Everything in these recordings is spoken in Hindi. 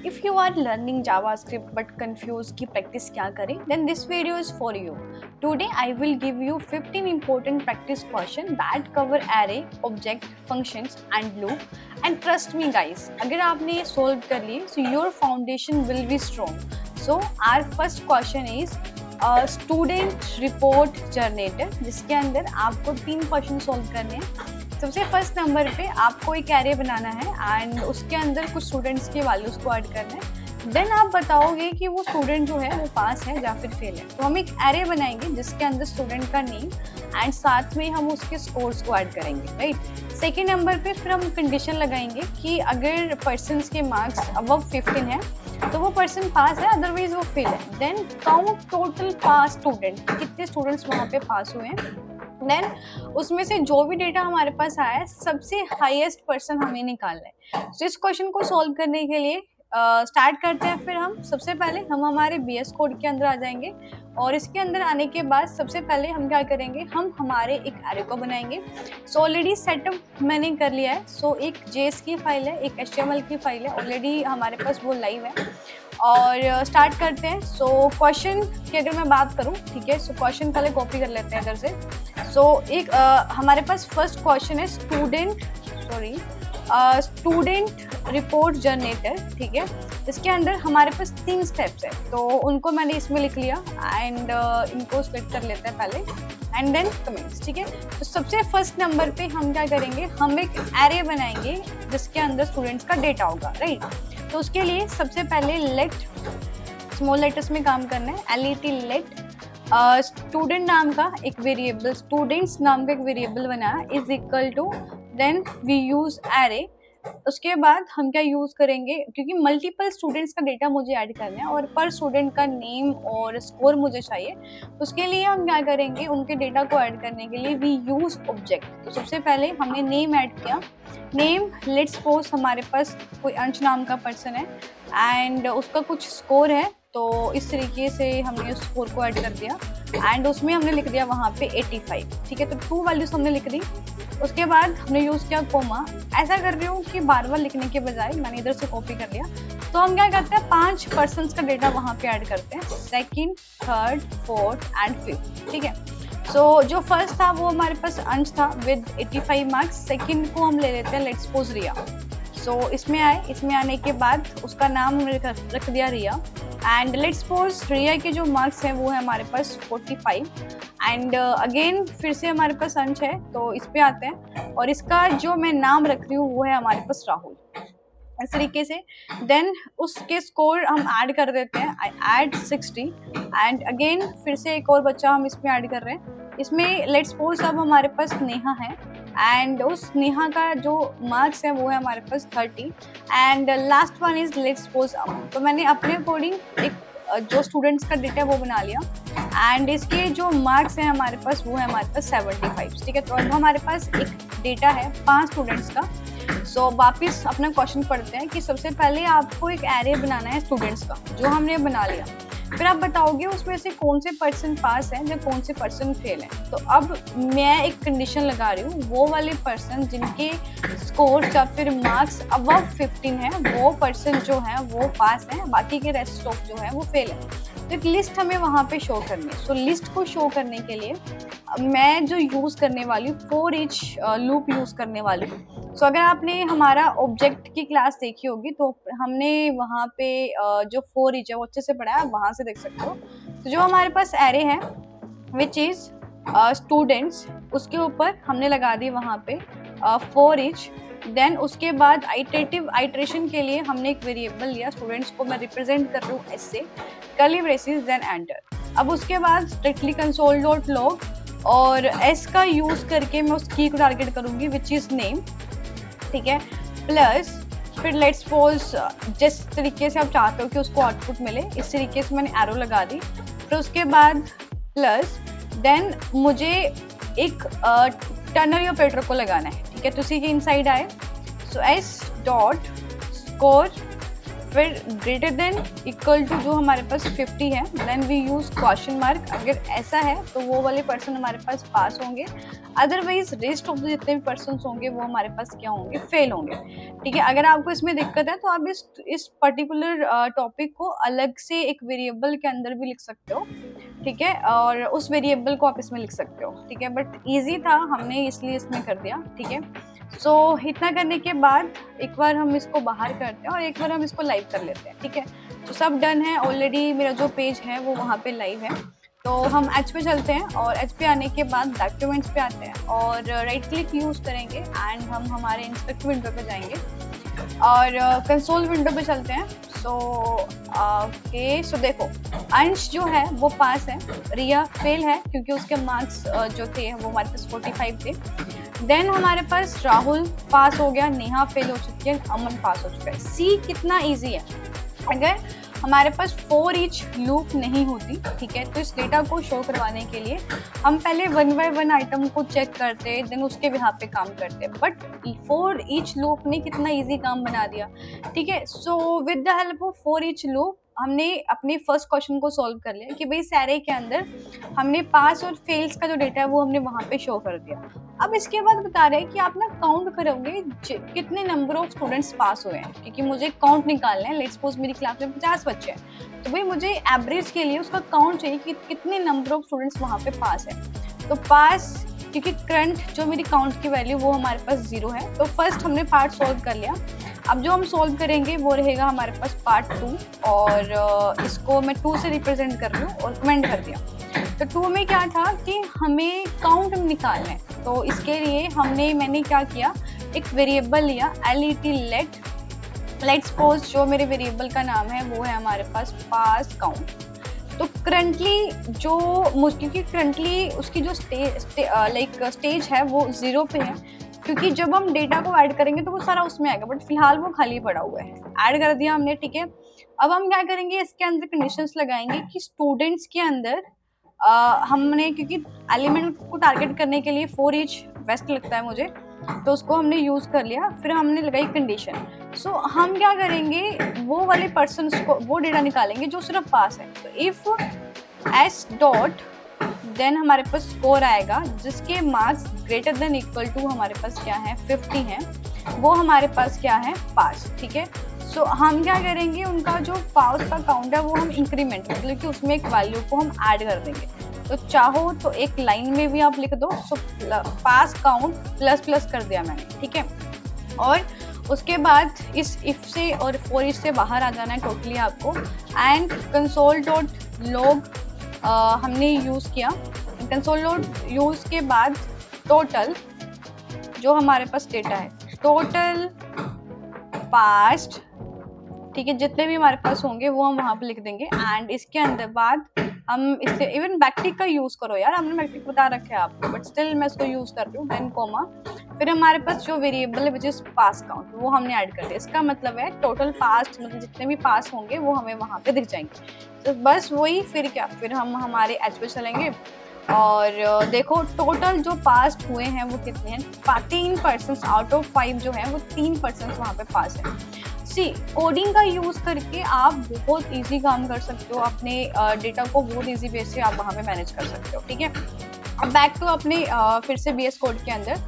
If you are learning JavaScript but confused कि practice क्या करें, then this video is for you. Today I will give you 15 important practice questions that cover array, object, functions and loop. And trust me guys, अगर आपने ये solve कर लिए, so your foundation will be strong. So our first question is student report generator, जिसके अंदर आपको 3 क्वेश्चन सॉल्व करने हैं. सबसे फर्स्ट नंबर पे आपको एक एरे बनाना है एंड उसके अंदर कुछ स्टूडेंट्स के वैल्यूज को ऐड करना है. देन आप बताओगे कि वो स्टूडेंट जो है वो पास है या फिर फेल है. तो हम एक एरे बनाएंगे जिसके अंदर स्टूडेंट का नेम एंड साथ में हम उसके स्कोर्स को ऐड करेंगे, राइट. सेकेंड नंबर पे फिर हम कंडीशन लगाएंगे कि अगर पर्सनस के मार्क्स अबव 15 है तो वो पर्सन पास है, अदरवाइज वो फेल है. देन काउंट टोटल पास स्टूडेंट, कितने स्टूडेंट्स वहाँ पे पास हुए हैं. देन उसमें से जो भी डेटा हमारे पास आया है सबसे हाईएस्ट पर्सन हमें निकालना है. तो इस क्वेश्चन को सॉल्व करने के लिए स्टार्ट करते हैं. फिर हम सबसे पहले हम हमारे बीएस कोड के अंदर आ जाएंगे और इसके अंदर आने के बाद सबसे पहले हम क्या करेंगे, हम हमारे एक एरे को बनाएंगे. सो ऑलरेडी सेटअप मैंने कर लिया है. सो एक जेएस की फाइल है, एक एचटीएमएल की फाइल है, ऑलरेडी हमारे पास वो लाइव है. और स्टार्ट करते हैं. सो क्वेश्चन की अगर मैं बात करूं, ठीक है, सो क्वेश्चन पहले कॉपी कर लेते हैं इधर से. सो एक हमारे पास फर्स्ट क्वेश्चन है स्टूडेंट रिपोर्ट जनरेटर, ठीक है. इसके अंदर हमारे पास 3 स्टेप्स है, तो उनको मैंने इसमें लिख लिया एंड इनको सेलेक्ट कर लेते हैं पहले एंड देन कमेंट्स, ठीक है. तो सबसे फर्स्ट नंबर पे हम क्या करेंगे, हम एक एरे बनाएंगे जिसके अंदर स्टूडेंट्स का डेटा होगा, राइट. तो उसके लिए सबसे पहले लेट स्मॉल लेटर्स में काम करना है. लेट स्टूडेंट नाम का एक वेरिएबल, स्टूडेंट्स नाम का एक वेरिएबल बनाया is equal to, then we use array. उसके बाद हम क्या यूज करेंगे, क्योंकि मल्टीपल स्टूडेंट्स का डेटा मुझे ऐड करना है और पर स्टूडेंट का नेम और स्कोर मुझे चाहिए. उसके लिए हम क्या करेंगे, उनके डेटा को ऐड करने के लिए वी यूज ऑब्जेक्ट. तो सबसे पहले हमने नेम ऐड किया. नेम लेट्स सपोज हमारे पास कोई अंश नाम का पर्सन है एंड उसका कुछ स्कोर है, तो इस तरीके से हमने उस स्कोर को ऐड कर दिया एंड उसमें हमने लिख दिया वहाँ पे 85, ठीक है. तो 2 वैल्यूज हमने लिख दी. उसके बाद हमने यूज़ किया कोमा. ऐसा कर रही हूँ कि बार बार लिखने के बजाय मैंने इधर से कॉपी कर लिया. तो हम क्या करते हैं, 5 पर्सन्स का डेटा वहाँ पे ऐड करते हैं, second, third, fourth and fifth, ठीक है. सो जो फर्स्ट था वो हमारे पास अंश था विद 85 मार्क्स. सेकंड को हम ले लेते हैं लेट्स सपोज रिया. सो इसमें आने के बाद उसका नाम हमने रख दिया रिया एंड लेट्स सपोज रिया के जो मार्क्स हैं वो है हमारे पास 45 एंड अगेन फिर से हमारे पास अंश है, तो इस पे आते हैं और इसका जो मैं नाम रख रही हूँ वो है हमारे पास राहुल, इस तरीके से. देन उसके स्कोर हम ऐड कर देते हैं, आई ऐड 60 एंड अगेन फिर से एक और बच्चा हम इसमें ऐड कर रहे हैं. इसमें लेट्स सपोज अब हमारे पास नेहा है एंड उस नेहा का जो मार्क्स है वो है हमारे पास 30 and last one is let's suppose Aman. तो मैंने अपने अकॉर्डिंग एक जो स्टूडेंट्स का डेटा है वो बना लिया एंड इसके जो मार्क्स हैं हमारे पास वो है हमारे पास 75, ठीक है. तो अब हमारे पास एक डेटा है 5 स्टूडेंट्स का. सो वापस अपना क्वेश्चन पढ़ते हैं कि सबसे पहले आपको एक एरे बनाना है स्टूडेंट्स का, जो हमने बना लिया. फिर आप बताओगे उसमें से कौन से पर्सन पास हैं या कौन से पर्सन फेल हैं. तो अब मैं एक कंडीशन लगा रही हूँ, वो वाले पर्सन जिनके स्कोर या फिर मार्क्स अबव 15 है वो पर्सन जो है वो पास हैं, बाकी के रेस्ट ऑफ जो है वो फेल है. तो एक लिस्ट हमें वहाँ पे शो करनी है. सो लिस्ट को शो करने के लिए मैं जो यूज़ करने वाली हूँ फॉर ईच लूप यूज़ करने वाली हूँ. सो अगर आपने हमारा ऑब्जेक्ट की क्लास देखी होगी तो हमने वहाँ पे जो फॉर ईच है वो अच्छे से पढ़ा है, वहाँ से देख सकते हो. तो जो हमारे पास एरे है विच इज़ स्टूडेंट्स, उसके ऊपर हमने लगा दी वहाँ पे फॉर ईच. देन उसके बाद आइटरेशन के लिए हमने एक वेरिएबल लिया, स्टूडेंट्स को मैं रिप्रेजेंट कर रही हूँ एस से, कर्ली ब्रेसेस, देन एंटर. अब उसके बाद स्ट्रिक्टली कंसोल डॉट लॉग और एस का यूज़ करके मैं उस की को टारगेट करूँगी विच इज़ नेम, ठीक है, प्लस फिर लेट्स सपोज जिस तरीके से आप चाहते हो कि उसको आउटपुट मिले इस तरीके से मैंने एरो लगा दी. फिर उसके बाद प्लस देन मुझे एक टर्नरी ऑपरेटर को लगाना है, ठीक है. तो उसी के इनसाइड आए. सो एस डॉट स्कोर फिर ग्रेटर देन इक्वल टू जो हमारे पास 50 है, then we use question mark. अगर ऐसा है तो वो वाले पर्सन हमारे पास पास होंगे, अदरवाइज रेस्ट ऑफ द जितने भी पर्सन होंगे वो हमारे पास क्या होंगे, फेल होंगे। ठीक है, अगर आपको इसमें दिक्कत है तो आप इस पर्टिकुलर टॉपिक को अलग से एक वेरिएबल के अंदर भी लिख सकते हो। ठीक है, और उस वेरिएबल को आप इसमें लिख सकते हो। ठीक है, बट ईजी था, हमने इसलिए इसमें कर दिया। ठीक है, सो इतना करने के बाद एक बार हम इसको बाहर करते हैं और एक बार हम इसको लाइव कर लेते हैं। ठीक है, तो सब डन है ऑलरेडी, मेरा जो पेज है वो वहाँ पे लाइव है। तो हम एच पे चलते हैं और एच पे आने के बाद डॉक्यूमेंट्स पे आते हैं और राइट क्लिक यूज़ करेंगे एंड हम हमारे इंस्पेक्ट विंडो पे जाएंगे और कंसोल विंडो पे चलते हैं। सो देखो, अंश जो है वो पास है, रिया फेल है क्योंकि उसके मार्क्स जो थे वो हमारे पास 45 थे। देन हमारे पास राहुल पास हो गया, नेहा फेल हो चुकी है, अमन पास हो चुका है। सी कितना इजी है, अगर हमारे पास फॉर ईच लूप नहीं होती, ठीक है, तो इस डेटा को शो करवाने के लिए हम पहले 1 बाय 1 आइटम को चेक करते, देन उसके बिहार पे काम करते, बट फॉर ईच लूप ने कितना इजी काम बना दिया। ठीक है, so with the help of for each loop हमने अपने फर्स्ट क्वेश्चन को सॉल्व कर लिया कि भाई सारे के अंदर हमने पास और फेल्स का जो डेटा है वो हमने वहाँ पे शो कर दिया। अब इसके बाद बता रहे हैं कि आप ना काउंट करोगे कितने नंबर ऑफ स्टूडेंट्स पास हुए हैं, क्योंकि मुझे काउंट निकालना है। लेट्स सपोज मेरी क्लास में 50 बच्चे हैं, तो भाई मुझे एवरेज के लिए उसका काउंट चाहिए कि कितने नंबर ऑफ स्टूडेंट्स वहाँ पे पास है। तो पास, क्योंकि करंट जो मेरी काउंट की वैल्यू वो हमारे पास 0 है, तो फर्स्ट हमने पार्ट सॉल्व कर लिया। अब जो हम सॉल्व करेंगे वो रहेगा हमारे पास पार्ट 2 और इसको मैं 2 से रिप्रेजेंट कर रही हूँ और कमेंट कर दिया। तो 2 में क्या था कि हमें काउंट निकालना है, तो इसके लिए मैंने क्या किया, एक वेरिएबल लिया let लेट्स सपोज जो मेरे वेरिएबल का नाम है वो है हमारे पास पास काउंट। तो करंटली जो क्योंकि करंटली उसकी जो स्टेज है वो 0 पे है, क्योंकि जब हम डेटा को ऐड करेंगे तो वो सारा उसमें आएगा, बट फिलहाल वो खाली पड़ा हुआ है। ऐड कर दिया हमने, ठीक है। अब हम क्या करेंगे, इसके अंदर कंडीशंस लगाएंगे कि स्टूडेंट्स के अंदर हमने, क्योंकि एलिमेंट को टारगेट करने के लिए फॉर ईच बेस्ट लगता है मुझे, तो उसको हमने यूज कर लिया। फिर हमने लगाई कंडीशन। सो हम क्या करेंगे, वो वाले पर्सन को वो डेटा निकालेंगे जो सिर्फ पास है। तो इफ एस डॉट देन हमारे पास स्कोर आएगा जिसके marks greater than equal to हमारे पास क्या है 50 है, वो हमारे पास क्या है पास। ठीक है, सो हम क्या करेंगे, उनका जो पास का काउंट है वो हम इंक्रीमेंट, मतलब कि उसमें एक वैल्यू को हम ऐड कर देंगे। तो चाहो तो एक लाइन में भी आप लिख दो, सो पास काउंट प्लस प्लस कर दिया मैंने। ठीक है, और उसके बाद इस इफ से और फॉर इफ से बाहर आ जाना है टोटली आपको, एंड कंसोल डॉट लॉग हमने यूज़ किया। कंसोल लॉग यूज़ के बाद टोटल जो हमारे पास डेटा है, टोटल पास्ट, ठीक है, जितने भी हमारे पास होंगे वो हम वहाँ पे लिख देंगे। एंड इसके अंदर बाद हम इससे इवन बैकटिक का यूज़ करो यार, हमने बैकटिक बता रखा है आपको, बट स्टिल मैं इसको यूज़ कर रही हूँ, देन कोमा। फिर हमारे पास जो वेरिएबल है विच इज पास काउंट, वो हमने ऐड कर दिया। इसका मतलब है टोटल पास्ट, मतलब जितने भी पास होंगे वो हमें वहाँ पे दिख जाएंगे। तो बस वही, फिर क्या, फिर हम हमारे एच पे चलेंगे और देखो टोटल जो पास हुए हैं वो कितने हैं, 3% आउट ऑफ 5 जो है वो 3% वहाँ पे पास है। सी कोडिंग का यूज़ करके आप बहुत इजी काम कर सकते हो, अपने डेटा को बहुत इजी वे से आप वहाँ पे मैनेज कर सकते हो। ठीक है, अब बैक टू अपने फिर से बीएस कोड के अंदर।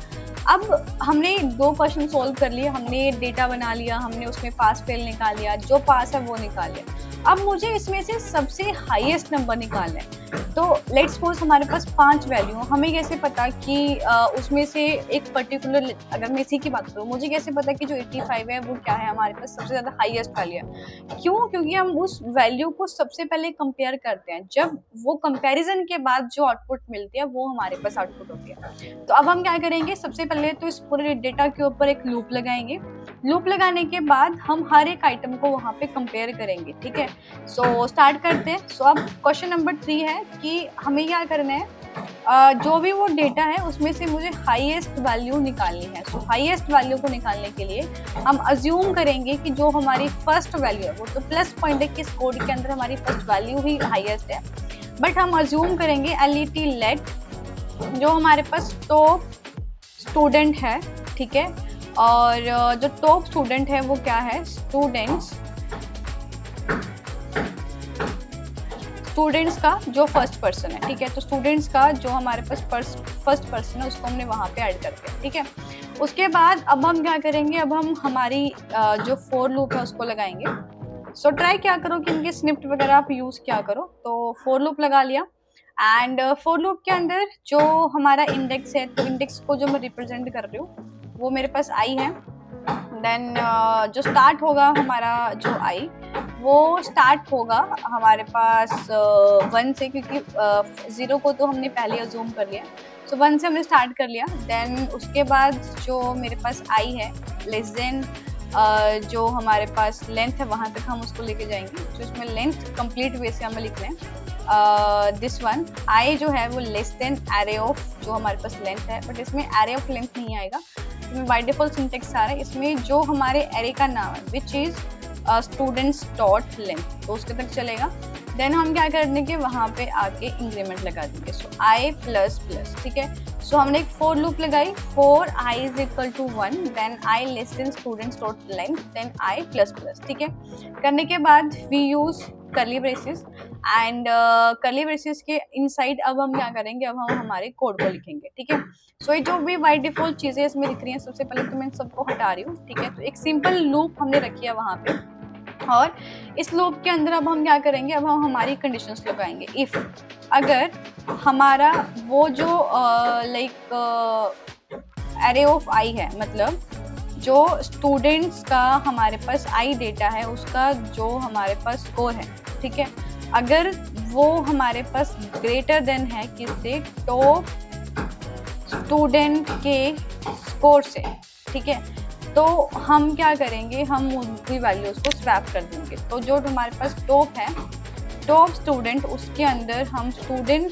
अब हमने 2 क्वेश्चन सॉल्व कर लिए, हमने डेटा बना लिया, हमने उसमें पास फेल निकाल लिया, जो पास है वो निकाल लिया। अब मुझे इसमें से सबसे हाईएस्ट नंबर निकालना है। तो लेट्स सपोज हमारे पास 5 वैल्यू, हमें कैसे पता कि उसमें से एक पर्टिकुलर, अगर मैं इसी की बात करूँ, मुझे कैसे पता कि जो 85 है वो क्या है हमारे पास सबसे ज़्यादा हाईएस्ट वैल्यू है। क्यों? क्योंकि हम उस वैल्यू को सबसे पहले कंपेयर करते हैं, जब वो कंपैरिजन के बाद जो आउटपुट मिलती है वो हमारे पास आउटपुट होती है। तो अब हम क्या करेंगे, सबसे पहले तो इस पूरे डेटा के ऊपर एक लूप लगाएंगे। लूप लगाने के बाद हम हर एक आइटम को वहाँ पे कंपेयर करेंगे। ठीक है, सो स्टार्ट करते हैं। सो अब क्वेश्चन नंबर 3 है कि हमें क्या करना है, जो भी वो डेटा है उसमें से मुझे हाईएस्ट वैल्यू निकालनी है। सो हाईएस्ट वैल्यू को निकालने के लिए हम अज्यूम करेंगे कि जो हमारी फर्स्ट वैल्यू है, वो तो प्लस पॉइंट है कि इस कोड के अंदर हमारी फर्स्ट वैल्यू ही हाईएस्ट है, बट हम अज्यूम करेंगे let जो हमारे पास टॉप स्टूडेंट है। ठीक है, और जो टॉप स्टूडेंट है वो क्या है, स्टूडेंट्स स्टूडेंट्स का जो फर्स्ट पर्सन है, ठीक है, तो स्टूडेंट्स का जो हमारे पास फर्स्ट पर्सन है उसको हमने वहाँ पे ऐड करते हैं, ठीक है। उसके बाद अब हम क्या करेंगे, अब हम हमारी जो फोर लूप है उसको लगाएंगे। सो ट्राई क्या करो कि इनके स्निप्ट वगैरह आप यूज़ क्या करो। तो फोर लूप लगा लिया एंड फोर लूप के अंदर जो हमारा इंडेक्स है, तो इंडेक्स को जो मैं रिप्रेजेंट कर रही हूँ वो मेरे पास आई है। देन जो स्टार्ट होगा हमारा जो आई, वो स्टार्ट होगा हमारे पास 1 से, क्योंकि 0 को तो हमने पहले अज्यूम कर लिया, सो 1 से हमने स्टार्ट कर लिया। देन उसके बाद जो मेरे पास आई है लेस देन जो हमारे पास लेंथ है वहाँ तक हम उसको लेके जाएंगे। तो इसमें लेंथ कंप्लीट वे से हमें लिख रहे हैं दिस वन। आई जो है वो लेस देन एरे ऑफ जो हमारे पास लेंथ है, बट इसमें एरे ऑफ लेंथ नहीं आएगा, इसमें बाय डिफॉल्ट सिंटेक्स आ रहा है। इसमें जो हमारे एरे का नाम है which is students dot length, तो उसके तक चलेगा। देन हम क्या करने के वहाँ पे आके इंक्रीमेंट लगा देंगे, सो आई प्लस प्लस, ठीक है। सो हमने एक फोर लूप लगाई, for I is equal to 1, then I less than students dot length, then I plus plus, ठीक है। करने के बाद we use curly braces and curly braces के इनसाइड अब हम क्या करेंगे, अब हम हमारे कोड को लिखेंगे, ठीक है। सो ये जो भी बाय डिफॉल्ट चीजें इसमें लिख रही हैं, सबसे पहले तो मैं सबको हटा रही हूँ, ठीक है। तो एक सिंपल लूप हमने रखी है वहाँ पे, और इस लूप के अंदर अब हम क्या करेंगे, अब हम हमारी कंडीशंस लगाएंगे। इफ अगर हमारा वो जो एरे ऑफ आई है, मतलब जो स्टूडेंट्स का हमारे पास आई डेटा है उसका जो हमारे पास स्कोर है, ठीक है, अगर वो हमारे पास ग्रेटर देन है किससे, टॉप स्टूडेंट के स्कोर से, ठीक है, तो हम क्या करेंगे, हम उनकी वैल्यूज को स्वैप कर देंगे। तो जो हमारे पास टॉप है, टॉप स्टूडेंट, उसके अंदर हम स्टूडेंट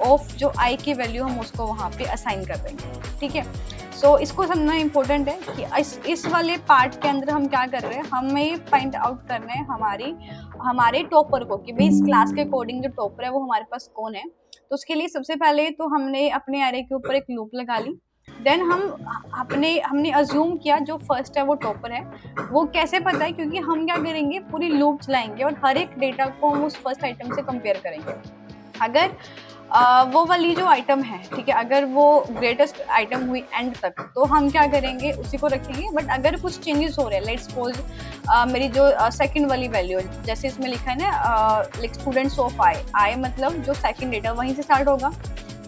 ऑफ जो आई की वैल्यू हम उसको वहाँ पे असाइन कर देंगे, ठीक है। सो इसको समझना इम्पोर्टेंट है कि इस वाले पार्ट के अंदर हम क्या कर रहे हैं, हमें फाइंड आउट करना है हमारे टॉपर को, कि भाई इस क्लास के अकॉर्डिंग जो टॉपर है वो हमारे पास कौन है। तो उसके लिए सबसे पहले तो हमने अपने एरे के ऊपर एक लूप लगा ली। देन हमने अज्यूम किया जो फर्स्ट है वो टॉपर है। वो कैसे पता है, क्योंकि हम क्या करेंगे, पूरी लूप चलाएंगे और हर एक डेटा को हम उस फर्स्ट आइटम से कंपेयर करेंगे। अगर वो वाली जो आइटम है, ठीक है, अगर वो ग्रेटेस्ट आइटम हुई एंड तक, तो हम क्या करेंगे, उसी को रखेंगे। बट अगर कुछ चेंजेस हो रहे हैं, लेट्स सपोज मेरी जो सेकंड वाली वैल्यू है, जैसे इसमें लिखा है ना लाइक स्टूडेंट्स ऑफ आई मतलब जो सेकंड डेटा वहीं से स्टार्ट होगा,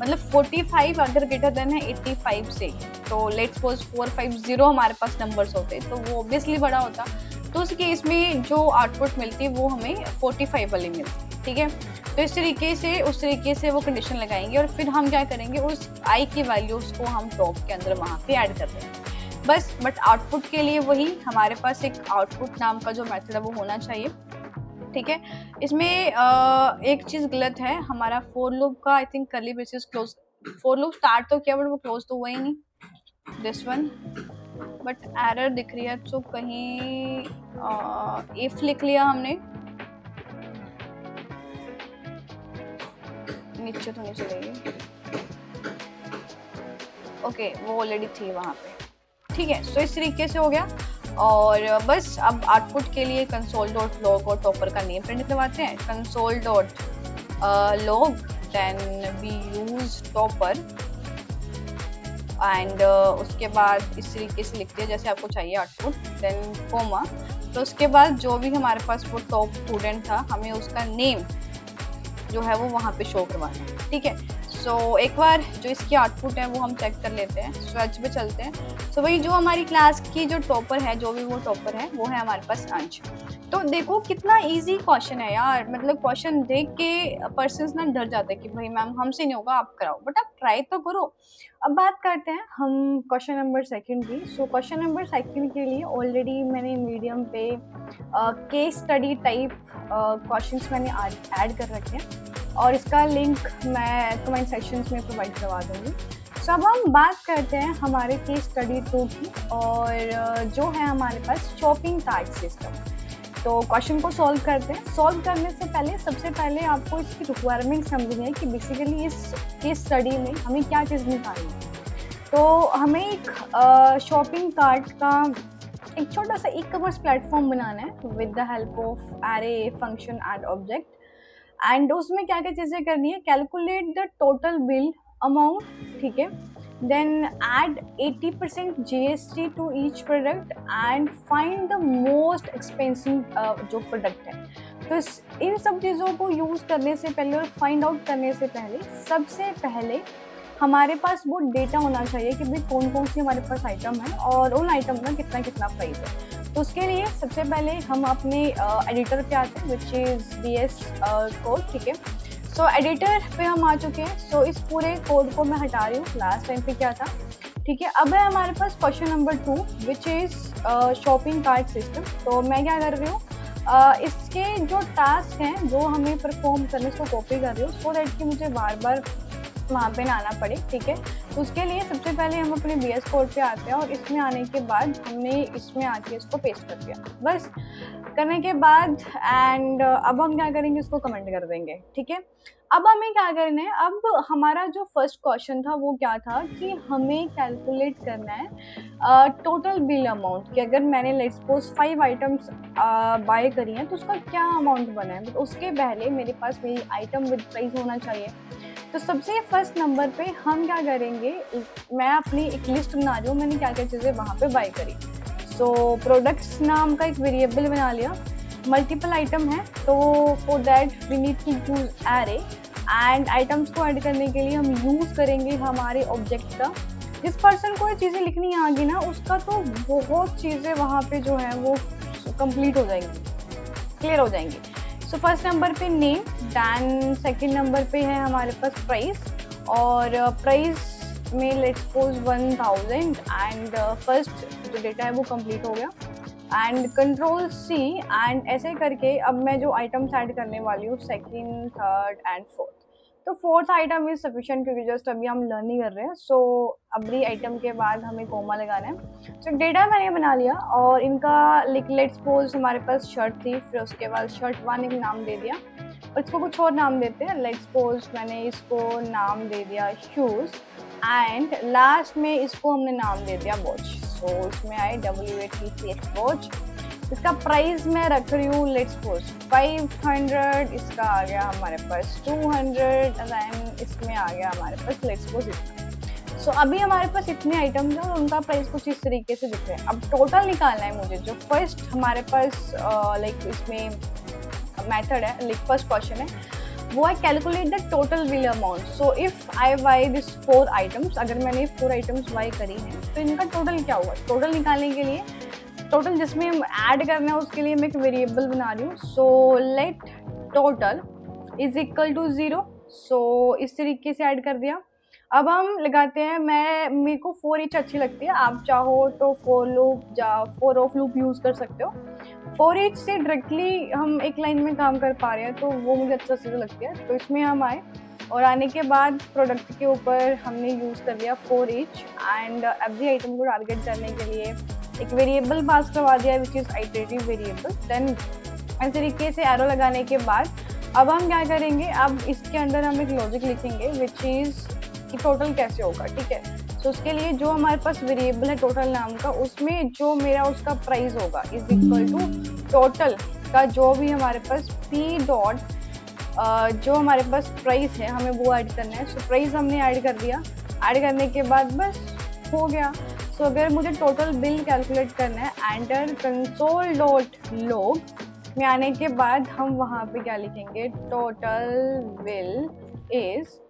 मतलब 45 अगर ग्रेटर देन है 85 से, तो लेट्स सपोज 450 हमारे पास नंबर्स होते, तो वो ऑब्वियसली बड़ा होता। तो उस केस में जो आउटपुट मिलती वो हमें 45 वाली मिलती, ठीक है। तो इस तरीके से उस तरीके से वो कंडीशन लगाएंगे और फिर हम क्या करेंगे, उस आई की वैल्यूज को हम टॉप के अंदर वहाँ पे ऐड कर देंगे बस। बट आउटपुट के लिए वही हमारे पास एक आउटपुट नाम का जो मेथड है वो होना चाहिए, ठीक है। इसमें एक चीज़ गलत है, हमारा फोर लूप का I think curly braces close, for loop start तो किया बट वो क्लोज तो हुआ ही नहीं, दिस वन। बट एरर दिख रही है, तो कहीं इफ लिख लिया हमने, नीचे तो नहीं चलेगी, ओके वो ऑलरेडी थी वहाँ पे, ठीक है। सो इस तरीके से हो गया। और बस अब आउटपुट के लिए कंसोल डॉट लॉग और टॉपर का नेम प्रिंट करवाते हैं, console dot log, then we use topper एंड उसके बाद इस तरीके से लिखते हैं जैसे आपको चाहिए आउटपुट, देन कोमा। तो उसके बाद जो भी हमारे पास वो टॉप स्टूडेंट था, हमें उसका नेम जो है वो वहाँ पे शो करवाना है, ठीक है। सो एक बार जो इसकी आउटपुट है वो हम चेक कर लेते हैं, स्विच पे चलते हैं। सो वही जो हमारी क्लास की जो टॉपर है, जो भी वो टॉपर है, वो है हमारे पास अंश। तो देखो कितना इजी क्वेश्चन है यार, मतलब क्वेश्चन देख के पर्सन ना डर जाता है कि भाई मैम हमसे नहीं होगा, आप कराओ, बट आप ट्राई तो करो। अब बात करते हैं हम क्वेश्चन नंबर सेकंड की। सो क्वेश्चन नंबर सेकंड के लिए ऑलरेडी मैंने मीडियम पे केस स्टडी टाइप क्वेश्चंस मैंने ऐड कर रखे हैं और इसका लिंक मैं कमेंट सेक्शंस में प्रोवाइड करवा दूँगी। सो अब हम बात करते हैं हमारे केस स्टडी 2 की, और जो है हमारे पास शॉपिंग कार्ट सिस्टम। तो क्वेश्चन को सॉल्व करते हैं। सॉल्व करने से पहले सबसे पहले आपको इसकी रिक्वायरमेंट समझनी है कि बेसिकली इस केस स्टडी में हमें क्या चीज़ निकालनी है। तो हमें एक शॉपिंग कार्ट का एक छोटा सा ई कॉमर्स प्लेटफॉर्म बनाना है with the help of array function and object. And उसमें क्या क्या चीज़ें करनी है, calculate the total bill amount, ठीक है, then add 80% GST to each product and find the most expensive जो प्रोडक्ट है। तो इन सब चीज़ों को यूज़ करने से पहले और फाइंड आउट करने से पहले सबसे पहले हमारे पास वो डेटा होना चाहिए कि भाई कौन कौन सी हमारे पास आइटम है और उन आइटम का कितना कितना प्राइस है। तो उसके लिए सबसे पहले हम अपने एडिटर पे आते हैं विच इज़ VS कोड, ठीक है। सो एडिटर पे हम आ चुके हैं। सो इस पूरे कोड को मैं हटा रही हूँ, लास्ट टाइम पे क्या था, ठीक है। अब है हमारे पास question number 2 which is shopping cart system. तो मैं क्या कर रही हूँ, इसके जो टास्क हैं वो हमें परफॉर्म करने, इसको कॉपी कर रही हूँ सो दैट कि मुझे बार बार वहाँ पे ना आना पड़े, ठीक है। तो उसके लिए सबसे पहले हम अपने VS कोड पे आते हैं और इसमें आने के बाद हमने इसमें आके इसको पेस्ट कर दिया, बस करने के बाद एंड अब हम क्या करेंगे, इसको कमेंट कर देंगे, ठीक है। अब हमें क्या करना है, अब हमारा जो फर्स्ट क्वेश्चन था वो क्या था कि हमें कैलकुलेट करना है टोटल बिल अमाउंट कि अगर मैंने लेट्स सपोज 5 आइटम्स बाय करी हैं तो उसका क्या अमाउंट बना है। बट उसके पहले मेरे पास मेरी आइटम विद प्राइस होना चाहिए। तो सबसे फर्स्ट नंबर पे हम क्या करेंगे, मैं अपनी एक लिस्ट बना रही हूँ, मैंने क्या क्या चीज़ें वहाँ पे बाय करी। सो प्रोडक्ट्स नाम का एक वेरिएबल बना लिया, मल्टीपल आइटम है तो for that we need to use array and items को ऐड करने के लिए हम यूज़ करेंगे हमारे ऑब्जेक्ट का। जिस पर्सन को ये चीज़ें लिखनी आ गई ना उसका तो बहुत चीज़ें वहाँ पे जो है वो कंप्लीट हो जाएंगी, क्लियर हो जाएंगी। सो फर्स्ट नंबर पे नेम, दैन सेकंड नंबर पे है हमारे पास प्राइस और प्राइस में लेट्स सपोज 1000 एंड फर्स्ट जो डेटा है वो कंप्लीट हो गया एंड कंट्रोल C एंड ऐसे करके अब मैं जो आइटम्स ऐड करने वाली हूँ सेकंड, थर्ड एंड फोर्थ। तो फोर्थ आइटम इज सफिशिएंट क्योंकि जस्ट अभी हम लर्निंग कर रहे हैं। सो अभी आइटम के बाद हमें कोमा लगाना है। तो डेटा मैंने बना लिया और इनका लेट्स सपोज हमारे पास शर्ट थी, फिर उसके बाद शर्ट 1 एक नाम दे दिया और इसको कुछ और नाम देते हैं। लेट्स सपोज मैंने इसको नाम दे दिया शूज़ एंड लास्ट में इसको हमने नाम दे दिया वॉच। सो इसमें आए WATCH वॉच। इसका प्राइस मैं रख रही हूँ लेट्स सपोज 500, इसका आ गया हमारे पास 200 एंड इसमें आ गया हमारे पास लेट्स सपोज इतना। सो अभी हमारे पास इतने आइटम्स हैं और उनका प्राइस कुछ इस तरीके से दिख रहे हैं। अब टोटल निकालना है मुझे। जो फर्स्ट हमारे पास लाइक इसमें मेथड है, लाइक फर्स्ट क्वेश्चन है वो है calculate the total bill amount. So if I by this 4 items, अगर मैंने 4 आइटम्स बाई करी हैं तो इनका टोटल क्या हुआ। टोटल निकालने के लिए टोटल जिसमें हम ऐड करना है उसके लिए मैं एक वेरिएबल बना रही हूँ। So let total is equal to 0। So इस तरीके से ऐड कर दिया। अब हम लगाते हैं, मेरे को फॉर ईच अच्छी लगती है, आप चाहो तो फॉर ऑफ लूप यूज़ कर सकते हो। फॉर ईच से डायरेक्टली हम एक लाइन में काम कर पा रहे हैं तो वो मुझे अच्छा से लगती है। तो इसमें हम आए और आने के बाद प्रोडक्ट के ऊपर हमने यूज़ कर दिया for each and every item को टारगेट करने के लिए एक वेरिएबल पास करवा दिया which is iterative variable. Then इस तरीके से एरो लगाने के बाद अब हम क्या करेंगे, अब इसके अंदर हम एक लॉजिक लिखेंगे विच इज़ कि टोटल कैसे होगा, ठीक है। तो उसके लिए जो हमारे पास वेरिएबल है टोटल नाम का, उसमें जो मेरा उसका प्राइस होगा इज इक्वल टू टोटल का जो भी हमारे पास P डॉट जो हमारे पास प्राइस है हमें वो ऐड करना है। सो प्राइस हमने ऐड कर दिया। ऐड करने के बाद बस हो गया। सो अगर मुझे टोटल बिल कैलकुलेट करना है एंटर कंसोल डॉट लॉग में आने के बाद हम वहाँ पे क्या लिखेंगे, टोटल बिल इज,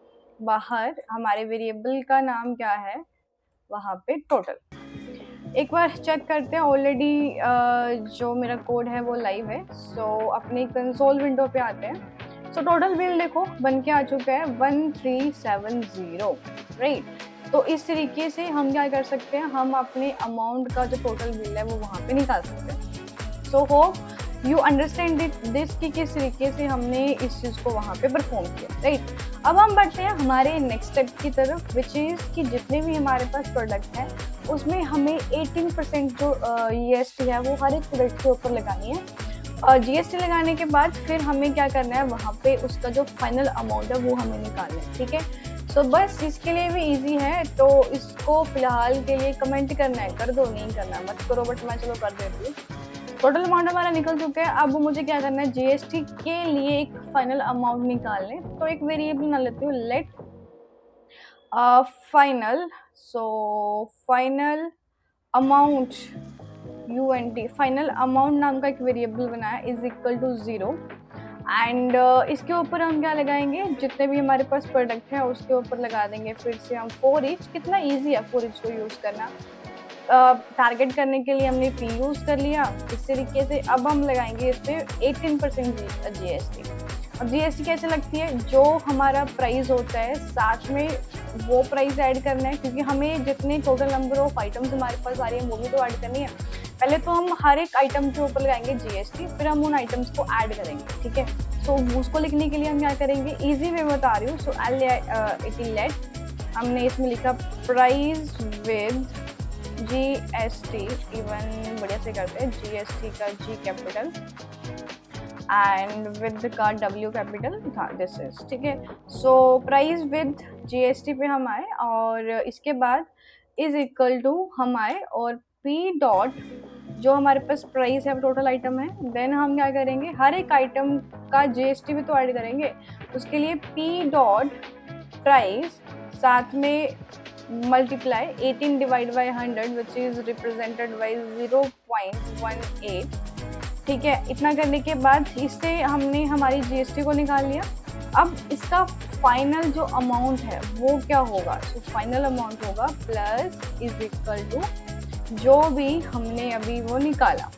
बाहर हमारे वेरिएबल का नाम क्या है वहाँ पे टोटल। एक बार चेक करते हैं, ऑलरेडी जो मेरा कोड है वो लाइव है। सो अपनी कंसोल विंडो पे आते हैं। सो टोटल बिल देखो बन के आ चुका है 1370, राइट। तो इस तरीके से हम क्या कर सकते हैं, हम अपने अमाउंट का जो टोटल बिल है वो वहाँ पे निकाल सकते हैं। So hope you understand this कि किस तरीके से हमने इस चीज़ को वहाँ पे परफॉर्म किया, राइट। अब हम बढ़ते हैं हमारे नेक्स्ट स्टेप की तरफ विच इज़ कि जितने भी हमारे पास प्रोडक्ट हैं उसमें हमें 18% जो GST है वो हर एक प्रोडक्ट के ऊपर लगानी है। और GST लगाने के बाद फिर हमें क्या करना है, वहाँ पे उसका जो फाइनल अमाउंट है वो हमें निकालना है, ठीक है। सो बस इसके लिए भी इजी है, तो इसको फिलहाल के लिए कमेंट करना है, कर दो, नहीं करना मत करो, बट मैं चलो कर देती हूँ। टोटल अमाउंट हमारा निकल चुका है। अब मुझे क्या करना है, जीएसटी के लिए एक फाइनल अमाउंट निकालने। तो एक वेरिएबल बना लेती हूँ, let final, so final amount UNT, final amount नाम का एक वेरिएबल बनाया, इज इक्वल टू 0। एंड इसके ऊपर हम क्या लगाएंगे, जितने भी हमारे पास प्रोडक्ट है उसके ऊपर लगा देंगे फिर से हम फॉर ईच। कितना इजी है फॉर ईच को यूज़ करना। टारगेट करने के लिए हमने P यूज़ कर लिया इस तरीके से। अब हम लगाएंगे इस पर 18% GST। अब GST कैसे लगती है, जो हमारा प्राइस होता है साथ में वो प्राइस ऐड करना है, क्योंकि हमें जितने टोटल नंबर ऑफ आइटम्स हमारे पास आ रही है वो भी तो ऐड करनी है। पहले तो हम हर एक आइटम के ऊपर लगाएंगे GST, फिर हम उन आइटम्स को ऐड करेंगे, ठीक है। सो उसको लिखने के लिए हम क्या करेंगे, इजी वे बता रही हूँ। सो लेट हमने इसमें लिखा प्राइस विद GST, इवन बढ़िया से करते हैं, GST का G कैपिटल एंड विद का W कैपिटल था, दिस इज, ठीक है। सो प्राइस विद GST पे हम आए और इसके बाद इज इक्वल टू हम आए और P डॉट जो हमारे पास प्राइस है टोटल आइटम है, देन हम क्या करेंगे, हर एक आइटम का GST भी तो ऐड करेंगे। उसके लिए P डॉट प्राइस साथ में multiply 18 divide by 100 which is represented by 0.18, ठीक है। इतना करने के बाद इससे हमने हमारी GST को निकाल लिया। अब इसका फाइनल जो अमाउंट है वो क्या होगा, सो फाइनल अमाउंट होगा प्लस इज इक्वल टू जो भी हमने अभी वो निकाला।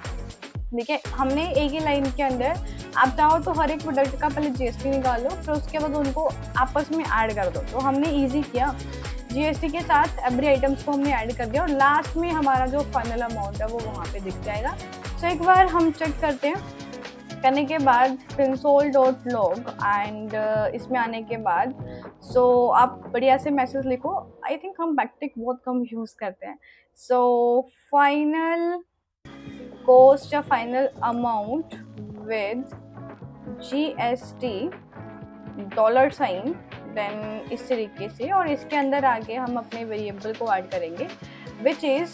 देखिए हमने एक ही लाइन के अंदर, आप चाहो तो हर एक प्रोडक्ट का पहले GST निकालो, फिर उसके बाद उनको आपस में ऐड कर दो। तो हमने इजी किया, GST के साथ एवरी आइटम्स को हमने ऐड कर दिया और लास्ट में हमारा जो फाइनल अमाउंट है वो वहाँ पे दिख जाएगा। तो एक बार हम चेक करते हैं। करने के बाद console.log एंड इसमें आने के बाद सो आप बढ़िया से मैसेज लिखो। आई थिंक हम बैकटिक बहुत कम यूज़ करते हैं। सो फाइनल कॉस्ट या final amount with GST $, then इस तरीके से, और इसके अंदर आगे हम अपने वेरिएबल को ऐड करेंगे which is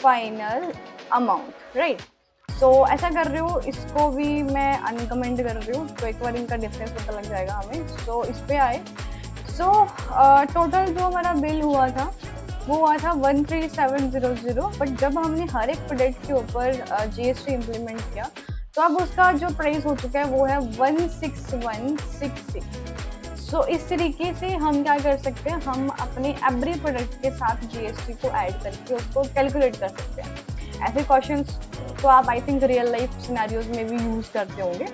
final amount, right. So ऐसा कर रही हूँ, इसको भी मैं अनकमेंट कर रही हूँ तो एक बार इनका डिफरेंस पता लग जाएगा हमें। सो इस पे आए, सो टोटल जो हमारा बिल हुआ था वो हुआ था 13700, बट जब हमने हर एक प्रोडक्ट के ऊपर GST इम्प्लीमेंट किया तो अब उसका जो प्राइस हो चुका है वो है 16166। सो इस तरीके से हम क्या कर सकते हैं, हम अपने एवरी प्रोडक्ट के साथ GST को ऐड करके उसको कैलकुलेट कर सकते हैं। ऐसे क्वेश्चंस तो आप I think real life scenarios में भी यूज़ करते होंगे।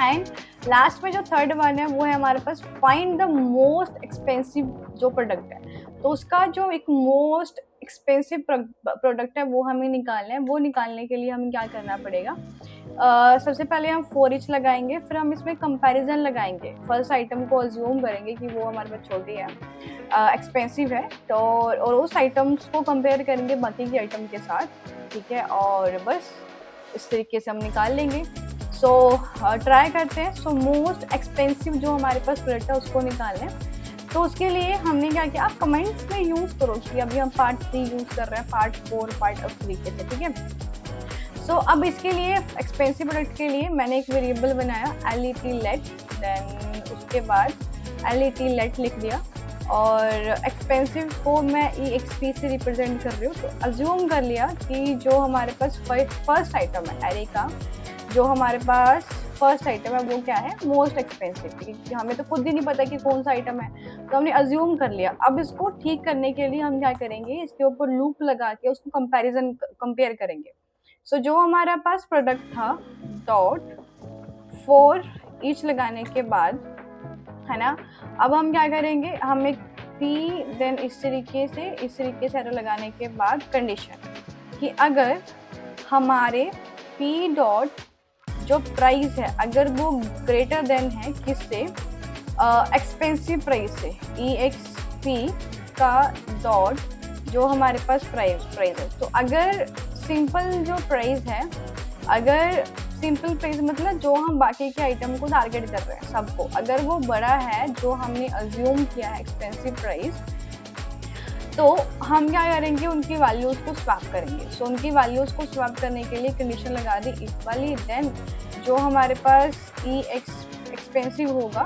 एंड लास्ट में जो थर्ड वन है वो है हमारे पास फाइंड द मोस्ट एक्सपेंसिव जो प्रोडक्ट है। तो उसका जो एक मोस्ट एक्सपेंसिव प्रोडक्ट है वो हमें निकालना है। वो निकालने के लिए हमें क्या करना पड़ेगा, सबसे पहले हम फॉर ईच लगाएंगे, फिर हम इसमें कंपैरिजन लगाएंगे। फर्स्ट आइटम को अज्यूम करेंगे कि वो हमारे पास छोटी है, एक्सपेंसिव है, तो और उस आइटम्स को कंपेयर करेंगे बाकी की आइटम के साथ, ठीक है। और बस इस तरीके से हम निकाल लेंगे। सो ट्राई करते हैं। सो मोस्ट एक्सपेंसिव जो हमारे पास प्रोडक्ट है उसको निकालना है। तो उसके लिए हमने क्या किया, आप कमेंट्स में यूज़ करो कि अभी हम पार्ट 3 यूज़ कर रहे हैं, पार्ट 4, पार्ट उस तरीके से, ठीक है। सो अब इसके लिए एक्सपेंसिव प्रोडक्ट के लिए मैंने एक वेरिएबल बनाया LET let, देन उसके बाद LET let लिख दिया और एक्सपेंसिव को मैं EXP से रिप्रेजेंट कर रही हूँ। तो अज्यूम कर लिया कि जो हमारे पास फर्स्ट आइटम है एरे का, जो हमारे पास फर्स्ट आइटम है वो क्या है, मोस्ट एक्सपेंसिव, क्योंकि हमें तो खुद ही नहीं पता कि कौन सा आइटम है, तो हमने अज्यूम कर लिया। अब इसको ठीक करने के लिए हम क्या करेंगे, इसके ऊपर लूप लगा के उसको कंपेयर करेंगे। सो जो हमारा पास प्रोडक्ट था डॉट फॉर ईच लगाने के बाद, है ना, अब हम क्या करेंगे, हम एक P देन इस तरीके से एरो लगाने के बाद कंडीशन कि अगर हमारे P डॉट जो प्राइस है अगर वो ग्रेटर देन है किससे, एक्सपेंसिव प्राइस से, EXP का डॉट जो हमारे पास प्राइस है। तो अगर सिंपल जो प्राइस है, अगर सिंपल प्राइस मतलब जो हम बाकी के आइटम को टारगेट कर रहे हैं सबको, अगर वो बड़ा है जो हमने अज्यूम किया है एक्सपेंसिव प्राइस, तो हम क्या करेंगे, उनकी वैल्यूज़ को स्वैप करेंगे। सो उनकी वैल्यूज़ को स्वैप करने के लिए कंडीशन लगा दी इफ वाली, देन जो हमारे पास ई एक्सपेंसिव होगा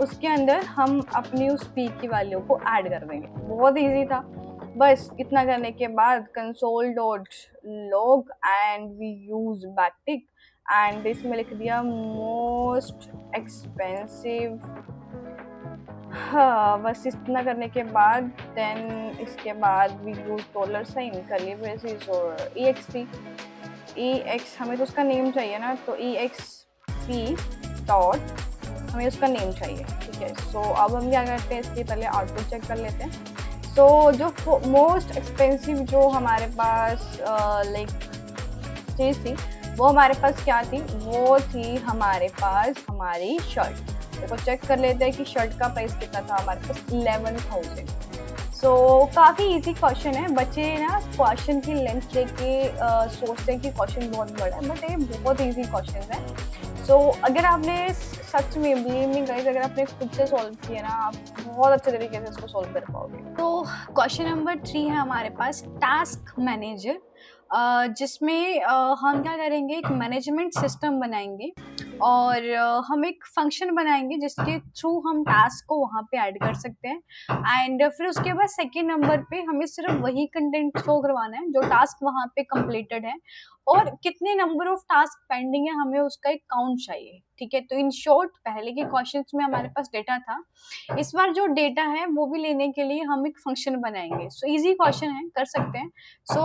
उसके अंदर हम अपनी उस पी की वैल्यू को ऐड कर देंगे। बहुत ईजी था। बस इतना करने के बाद console dot log and we use backtick and इसमें लिख दिया मोस्ट एक्सपेंसिव। हाँ, बस इतना करने के बाद देन इसके बाद we use dollar sign curly braces और EXP हमें तो उसका नेम चाहिए ना, तो EXP डॉट हमें उसका नेम चाहिए, ठीक है। सो अब हम क्या करते हैं, इसके पहले आउटपुट चेक कर लेते हैं। सो जो मोस्ट एक्सपेंसिव जो हमारे पास लाइक चीज़ थी वो हमारे पास क्या थी, वो थी हमारे पास हमारी शर्ट। देखो चेक कर लेते हैं कि शर्ट का प्राइस कितना था हमारे पास, 11,000। सो काफ़ी इजी क्वेश्चन है। बच्चे ना क्वेश्चन की लेंथ लेके सोचते हैं कि क्वेश्चन बहुत बड़ा है, बट ये बहुत इजी क्वेश्चन है। सो अगर आपने सच में बिलीव मी गाइस, अगर आपने खुद से सॉल्व किया ना, आप बहुत अच्छे तरीके से इसको सॉल्व कर पाओगे। तो क्वेश्चन नंबर 3 है हमारे पास टास्क मैनेजर, जिसमें हम क्या करेंगे, एक मैनेजमेंट सिस्टम बनाएंगे और हम एक फंक्शन बनाएंगे जिसके थ्रू हम टास्क को वहाँ पे ऐड कर सकते हैं। एंड फिर उसके बाद सेकेंड नंबर पे हमें सिर्फ वही कंटेंट शो करवाना है जो टास्क वहाँ पे कंप्लीटेड है, और कितने नंबर ऑफ टास्क पेंडिंग है हमें उसका एक काउंट चाहिए, ठीक है। तो इन शॉर्ट पहले के क्वेश्चंस में हमारे पास डेटा था, इस बार जो डेटा है वो भी लेने के लिए हम एक फंक्शन बनाएंगे। सो इजी क्वेश्चन है, कर सकते हैं। सो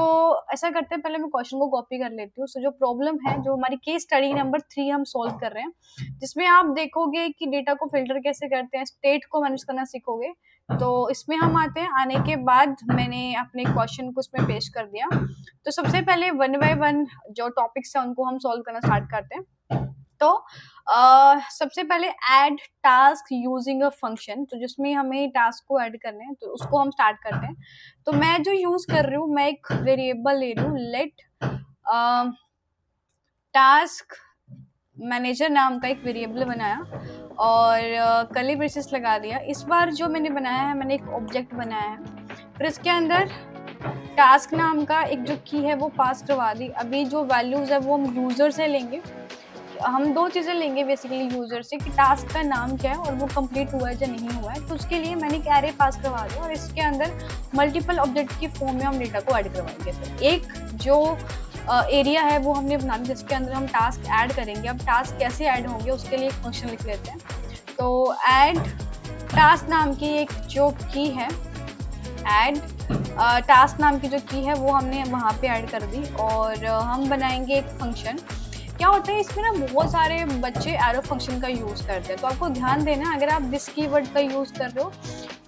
ऐसा करते हैं, पहले मैं क्वेश्चन को कॉपी कर लेती हूँ। सो जो प्रॉब्लम है, जो हमारी केस स्टडी नंबर 3 हम सॉल्व कर रहे हैं, जिसमें आप देखोगे कि डेटा को फिल्टर कैसे करते हैं, स्टेट को मैनेज करना सीखोगे। तो इसमें हम आते हैं, आने के बाद मैंने अपने क्वेश्चन को इसमें पेश कर दिया। तो सबसे पहले 1 बाय 1 जो टॉपिक्स है उनको हम सॉल्व करना स्टार्ट करते हैं। तो सबसे पहले add task using a function, तो जिसमें हमें टास्क को ऐड करने हैं, तो उसको हम स्टार्ट करते हैं। तो मैं जो यूज कर रही हूँ, मैं एक वेरिएबल ले रही हूँ, लेट टास्क मैनेजर नाम का एक वेरिएबल बनाया और कर्ली ब्रेसेस लगा दिया। इस बार जो मैंने बनाया है, मैंने एक ऑब्जेक्ट बनाया है, फिर इसके अंदर टास्क नाम का एक जो की है वो पास करवा दी। अभी जो वैल्यूज है वो हम यूजर से लेंगे। हम दो चीज़ें लेंगे बेसिकली यूजर से, कि टास्क का नाम क्या है और वो कंप्लीट हुआ है या नहीं हुआ है। तो उसके लिए मैंने एक एरे पास करवा दिया और इसके अंदर मल्टीपल ऑब्जेक्ट की फॉर्म में हम डेटा को ऐड करवाएंगे। तो एक जो एरिया है वो हमने बना दिया जिसके अंदर हम टास्क ऐड करेंगे। अब टास्क कैसे ऐड होंगे उसके लिए एक फंक्शन लिख लेते हैं। तो ऐड टास्क नाम की एक जो की है, ऐड टास्क नाम की जो की है वो हमने वहाँ पे ऐड कर दी और हम बनाएंगे एक फंक्शन। क्या होता है इसमें ना, बहुत सारे बच्चे एरो फंक्शन का यूज़ करते हैं, तो आपको ध्यान देना, अगर आप दिस कीवर्ड का यूज़ कर रहे हो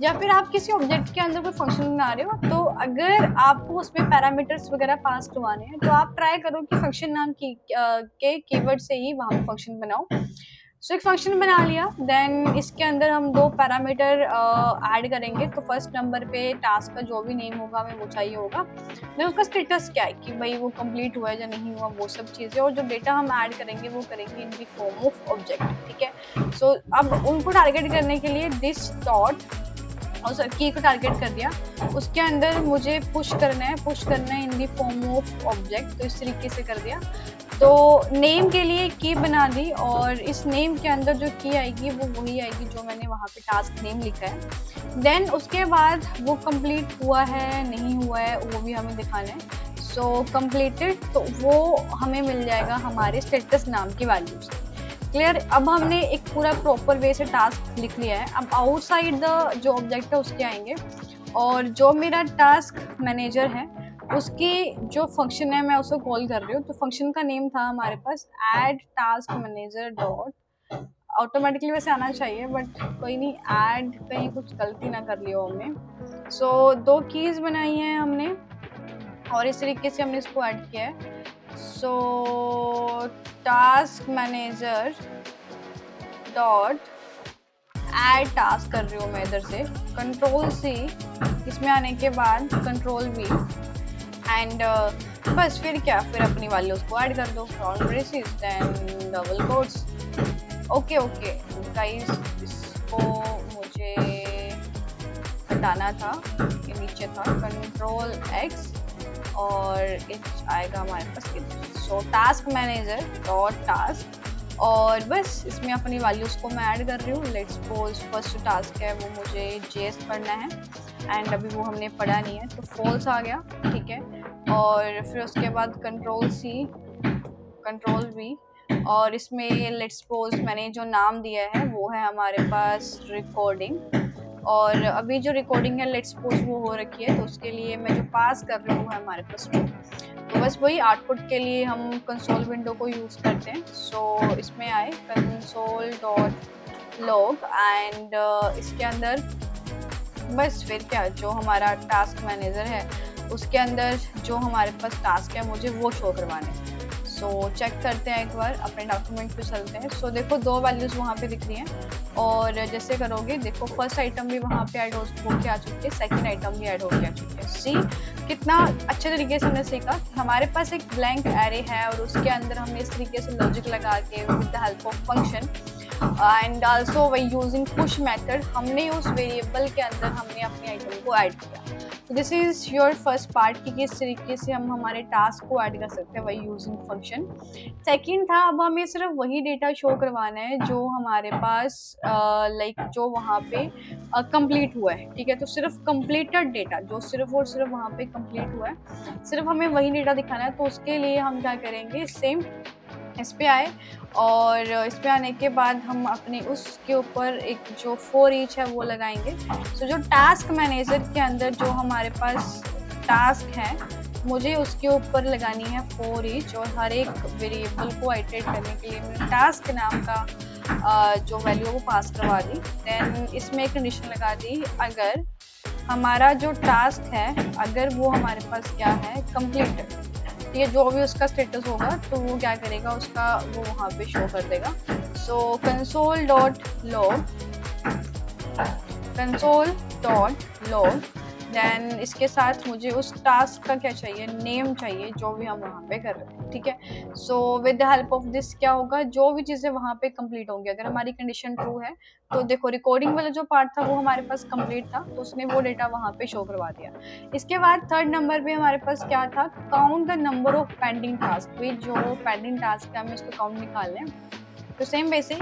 या फिर आप किसी ऑब्जेक्ट के अंदर कोई फंक्शन बना रहे हो, तो अगर आपको उसमें पैरामीटर्स वगैरह पास करवाने हैं तो आप ट्राई करो कि फंक्शन नाम के कीवर्ड से ही वहाँ पे फंक्शन बनाओ। सो एक फंक्शन बना लिया, देन इसके अंदर हम दो पैरामीटर ऐड करेंगे। तो फर्स्ट नंबर पे टास्क का जो भी नेम होगा हमें वो चाहिए होगा, देन उसका स्टेटस क्या है कि भाई वो कंप्लीट हुआ है या नहीं हुआ, वो सब चीज़ें। और जो डेटा हम ऐड करेंगे वो करेंगे इन दी फॉर्म ऑफ ऑब्जेक्ट, ठीक है। सो अब उनको टारगेट करने के लिए दिस डॉट और सर की को टारगेट कर दिया, उसके अंदर मुझे पुश करना है इन दी फॉर्म ऑफ ऑब्जेक्ट। तो इस तरीके से कर दिया। तो नेम के लिए की बना दी और इस नेम के अंदर जो की आएगी वो वही आएगी जो मैंने वहाँ पे टास्क नेम लिखा है। देन उसके बाद वो कंप्लीट हुआ है नहीं हुआ है वो भी हमें दिखाना है। सो कंप्लीटेड, तो वो हमें मिल जाएगा हमारे स्टेटस नाम की वैल्यू से। क्लियर। अब हमने एक पूरा प्रॉपर वे से टास्क लिख लिया है। अब आउटसाइड द जो ऑब्जेक्ट है उसके आएंगे और जो मेरा टास्क मैनेजर है उसकी जो फंक्शन है मैं उसको कॉल कर रही हूँ। तो फंक्शन का नेम था हमारे पास add task manager dot, automatically वैसे आना चाहिए बट कोई नहीं, ऐड कहीं कुछ गलती ना कर लियो हमने। सो दो कीज बनाई हैं हमने और इस तरीके से हमने इसको ऐड किया है। सो task manager dot add task कर रही हूँ मैं इधर से, कंट्रोल सी, इसमें आने के बाद कंट्रोल वी एंड बस फिर क्या, फिर अपनी वैल्यूज को ऐड कर दो, front braces then double quotes. Okay guys, इसको मुझे हटाना था, ये नीचे था, कंट्रोल एक्स और आएगा हमारे पास। So task manager dot task, और बस इसमें अपनी वैल्यूज़ को मैं ऐड कर रही हूँ। लेट्स सपोज फर्स्ट टास्क है वो मुझे जेएस पढ़ना है एंड अभी वो हमने पढ़ा नहीं है, तो फॉल्स आ गया, ठीक है। और फिर उसके बाद कंट्रोल सी, कंट्रोल वी, और इसमें लेट्स सपोज मैंने जो नाम दिया है वो है हमारे पास रिकॉर्डिंग, और अभी जो रिकॉर्डिंग है लेट्स सपोज वो हो रखी है, तो उसके लिए मैं जो पास कर रही हूँ वो है हमारे पास ट्रू। तो बस वही आउटपुट के लिए हम कंसोल विंडो को यूज़ करते हैं। सो इसमें आए कंसोल डॉट लॉग एंड इसके अंदर बस फिर क्या, जो हमारा टास्क मैनेजर है उसके अंदर जो हमारे पास टास्क है मुझे वो शो करवाने। सो चेक करते हैं एक बार, अपने डॉक्यूमेंट पे चलते हैं। सो देखो दो वैल्यूज़ वहाँ पे दिख रही हैं, और जैसे करोगे देखो फर्स्ट आइटम भी वहाँ पे ऐड होके आ चुकी है, सेकंड आइटम भी ऐड होके आ चुकी है। सी कितना अच्छे तरीके से हमने सीखा कि हमारे पास एक ब्लैंक एरे है और उसके अंदर हमने इस तरीके से लॉजिक लगा के with the help of function and also by using push method हमने उस वेरिएबल के अंदर हमने अपने आइटम को ऐड किया। तो this is your first part कि किस तरीके से हम हमारे टास्क को ऐड कर सकते हैं बाय यूजिंग फंक्शन। सेकंड था अब हमें सिर्फ वही डेटा शो करवाना है जो हमारे पास जो वहाँ पे कंप्लीट हुआ है, ठीक है। तो सिर्फ कंप्लीटेड डेटा जो सिर्फ और सिर्फ वहाँ पे कंप्लीट हुआ है, सिर्फ हमें वही डेटा दिखाना है। तो उसके लिए हम क्या करेंगे, सेम इस पे आए, और इस पे आने के बाद हम अपने उसके ऊपर एक जो फॉर ईच है वो लगाएंगे। तो जो टास्क मैनेजर के अंदर जो हमारे पास टास्क है मुझे उसके ऊपर लगानी है फॉर ईच, और हर एक वेरिएबल को आइटरेट करने के लिए मैंने टास्क नाम का जो वैल्यू वो पास करवा दी। देन इसमें एक कंडीशन लगा दी, अगर हमारा जो टास्क है अगर वो हमारे पास क्या है कंप्लीटेड, ये जो भी उसका स्टेटस होगा तो वो क्या करेगा, उसका वो वहाँ पे शो कर देगा। सो कंसोल डॉट लॉग, देन इसके साथ मुझे उस टास्क का क्या चाहिए, नेम चाहिए जो भी हम वहाँ पे कर रहे हैं, ठीक है। So with the help of this क्या होगा, जो भी चीज़ें वहाँ पे कंप्लीट होंगी, अगर हमारी कंडीशन ट्रू है तो देखो रिकॉर्डिंग वाला जो पार्ट था वो हमारे पास कंप्लीट था, तो उसने वो डेटा वहाँ पे शो करवा दिया। इसके बाद थर्ड नंबर पे हमारे पास क्या था, count the number of pending task. भी जो पेंडिंग टास्क है हमें उसको काउंट निकालना है। तो सेम वैसे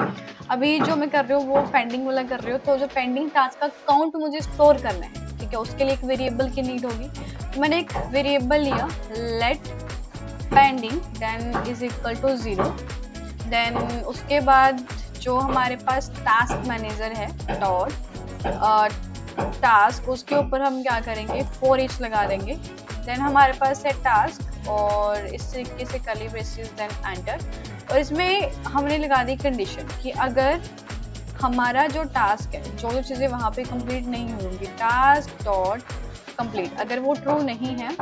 अभी जो मैं कर रही हूँ वो पेंडिंग वाला कर रही हूँ, तो जो पेंडिंग टास्क का काउंट मुझे स्टोर करना है, ठीक है। उसके लिए एक वेरिएबल की नीड होगी, तो मैंने एक वेरिएबल लिया let pending then is equal to 0। Then उसके बाद जो हमारे पास टास्क मैनेजर है डॉट टास्क, उसके ऊपर हम क्या करेंगे, फॉर ईच लगा देंगे। देन हमारे पास है टास्क और इस तरीके से कर्ली ब्रेसेस देन एंटर, और इसमें हमने लगा दी कंडीशन कि अगर हमारा जो टास्क है जो जो चीज़ें वहाँ पे कंप्लीट नहीं होंगी, टास्क डॉट कंप्लीट, अगर वो ट्रू नहीं है,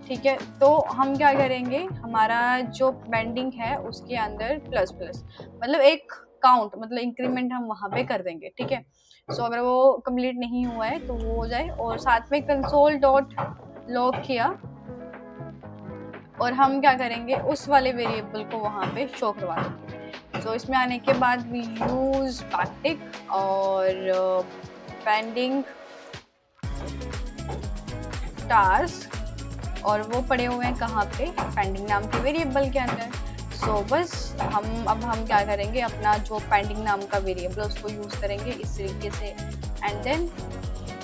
ठीक है, तो हम क्या करेंगे, हमारा जो पेंडिंग है उसके अंदर प्लस प्लस मतलब एक काउंट मतलब इंक्रीमेंट हम वहाँ पे कर देंगे, ठीक है। सो अगर वो कंप्लीट नहीं हुआ है तो वो हो जाए, और साथ में कंसोल डॉट लॉग किया और हम क्या करेंगे, उस वाले वेरिएबल को वहाँ पे शो करवा देंगे। तो इसमें आने के बाद वी यूज़ बैकटिक और पेंडिंग टास्क, और वो पड़े हुए हैं कहाँ पे, पेंडिंग नाम के वेरिएबल के अंदर। सो बस हम क्या करेंगे, अपना जो पेंडिंग नाम का वेरिएबल उसको यूज़ करेंगे इस तरीके से, एंड देन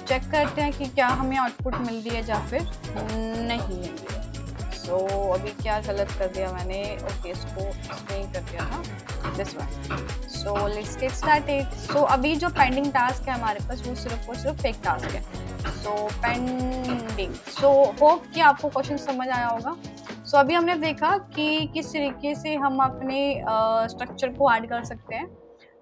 चेक करते हैं कि क्या हमें आउटपुट मिल रही है या फिर नहीं मिल रही है। सो अभी क्या गलत कर दिया मैंने, ओके इसको इसमें कर दिया था this one. So let's get started. So अभी जो पेंडिंग टास्क है हमारे पास वो सिर्फ और सिर्फ एक टास्क है, सो पेंडिंग। सो होप कि आपको क्वेश्चन समझ आया होगा। सो अभी हमने देखा कि किस तरीके से हम अपने स्ट्रक्चर को ऐड कर सकते हैं,